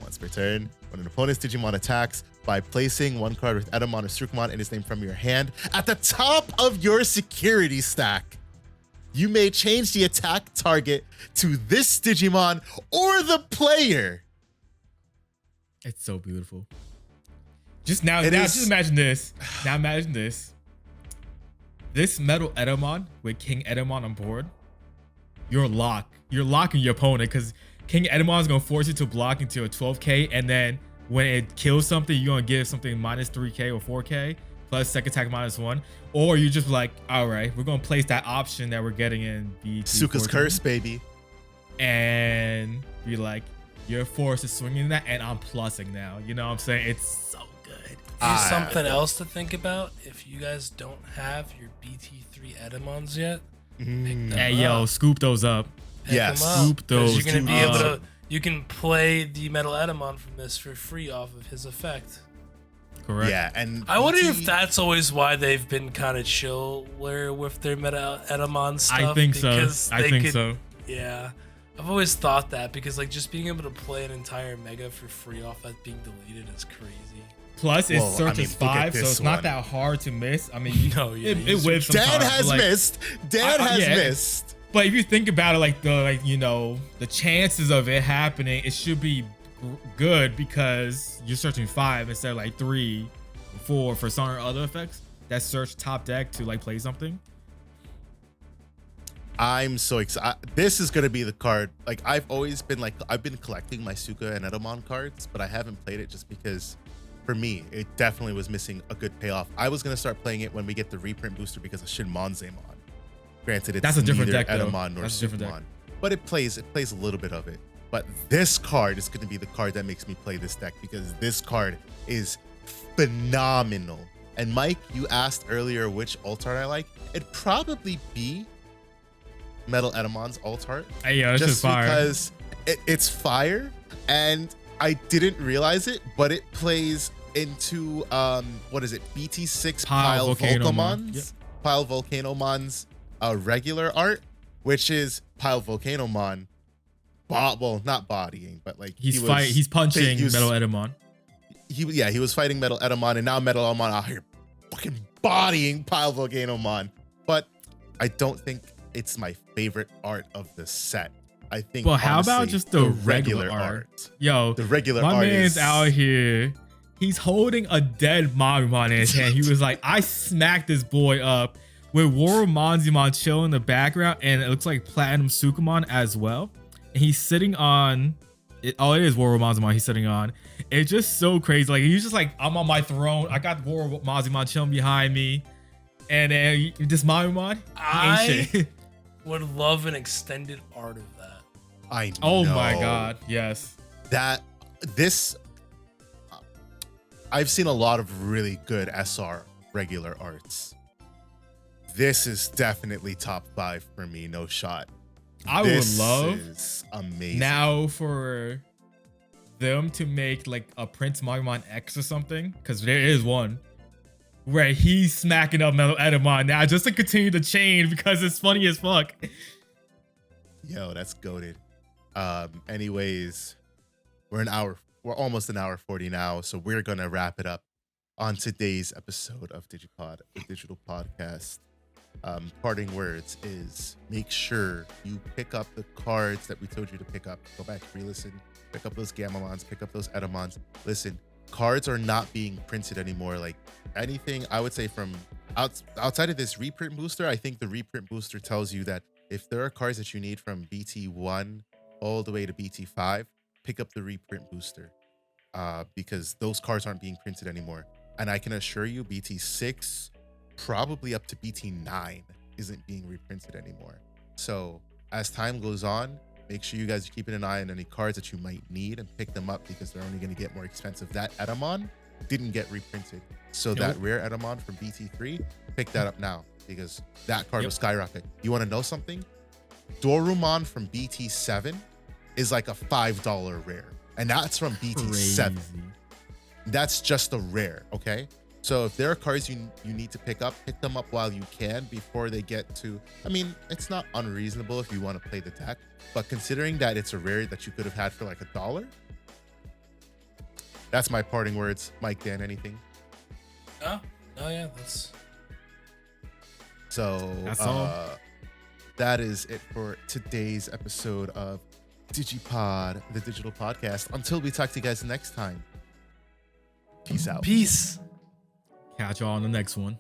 once per turn, when an opponent's Digimon attacks, by placing 1 card with Edamon or Sukamon in his name from your hand at the top of your security stack. You may change the attack target to this Digimon or the player. It's so beautiful. Just imagine this. Now imagine this. This Metal Edamon with King Edamon on board, you're locking your opponent because King Edamon is going to force you to block into a 12k, and then when it kills something, you're going to give something minus 3k or 4k plus second attack minus 1. Or you just like, all right, we're going to place that option that we're getting in BT Suka's Curse, baby. And be like, your force is swinging that, and I'm plussing now. You know what I'm saying? It's so good. Here's something else to think about. If you guys don't have your BT3 Edamons yet, pick them up. Scoop those up. Scoop those. You're gonna be able to. You can play the Metal Edamon from this for free off of his effect. Correct. Yeah, and I wonder if that's always why they've been kind of chill with their Metal Edamon stuff. I think so. Yeah. I've always thought that because like just being able to play an entire mega for free off that being deleted is crazy. Plus, it's Search is 5, so it's not that hard to miss. I mean, it whips sometimes. Dan has missed. Dan has missed. But if you think about it, like the chances of it happening, it should be good because you're searching 5 instead of like 3, 4 for some other effects that search top deck to like play something. I'm so excited. This is gonna be the card. Like I've been collecting my Suka and Edamon cards, but I haven't played it just because for me, it definitely was missing a good payoff. I was gonna start playing it when we get the reprint booster because of Shinmonzemon. Granted, it's a different deck, Edamon nor Sukamon, but it plays a little bit of it. But this card is gonna be the card that makes me play this deck because this card is phenomenal. And Mike, you asked earlier which alt art I like. It'd probably be Metal Edamon's alt art. Just because it's fire, and I didn't realize it, but it plays into what is it? BT6 Pile Volcanomons, Pile Volcanomon's regular art, which is Pile Volcanomon. Well, not bodying, but like he's punching Metal Edamon. He was fighting Metal Edamon, and now Metal Edamon out here fucking bodying Pile Volcanomon. But I don't think it's my favorite art of the set. I think. Well, how about just the regular art? Yo, the regular art. My man's is out here. He's holding a dead Magumon in his hand. He was like, I smacked this boy up with Woromon chilling in the background, and it looks like Platinum Sukamon as well. And he's sitting on it. Oh, it is Woromon he's sitting on. It's just so crazy. Like he's just like, I'm on my throne. I got Woromon chilling behind me, and then this Magumon. I would love an extended art of that. I know. Oh my god, yes. I've seen a lot of really good SR regular arts. This is definitely top 5 for me, no shot. I would love is amazing. Now for them to make like a Prince Magumon X or something, because there is one where he's smacking up Metal Edamon now just to continue the chain because it's funny as fuck. Yo, that's goated. Anyways, we're almost an hour 40 now, so we're gonna wrap it up on today's episode of DigiPod, the digital podcast. Parting words is make sure you pick up the cards that we told you to pick up. Go back, re-listen, pick up those Gamamons, pick up those Edamons. Listen, cards are not being printed anymore. Like anything, I would say from outside of this reprint booster, I think the reprint booster tells you that if there are cards that you need from BT1 all the way to BT5, pick up the reprint booster because those cards aren't being printed anymore. And I can assure you BT6, probably up to BT9, isn't being reprinted anymore. So as time goes on, make sure you guys are keeping an eye on any cards that you might need and pick them up because they're only going to get more expensive. That Edamon didn't get reprinted. So that rare Edamon from BT3, pick that up now because that card will skyrocket. You want to know something? Dorumon from BT7 is like a $5 rare. And that's from BT7. Crazy. That's just a rare, okay? So if there are cards you need to pick them up while you can before they get to, I mean, it's not unreasonable if you want to play the deck, but considering that it's a rare that you could have had for like $1, that's my parting words. Mike, Dan, anything? Oh yeah, that's... So all. That is it for today's episode of DigiPod, the digital podcast. Until we talk to you guys next time. Peace out. Peace. Catch y'all on the next one.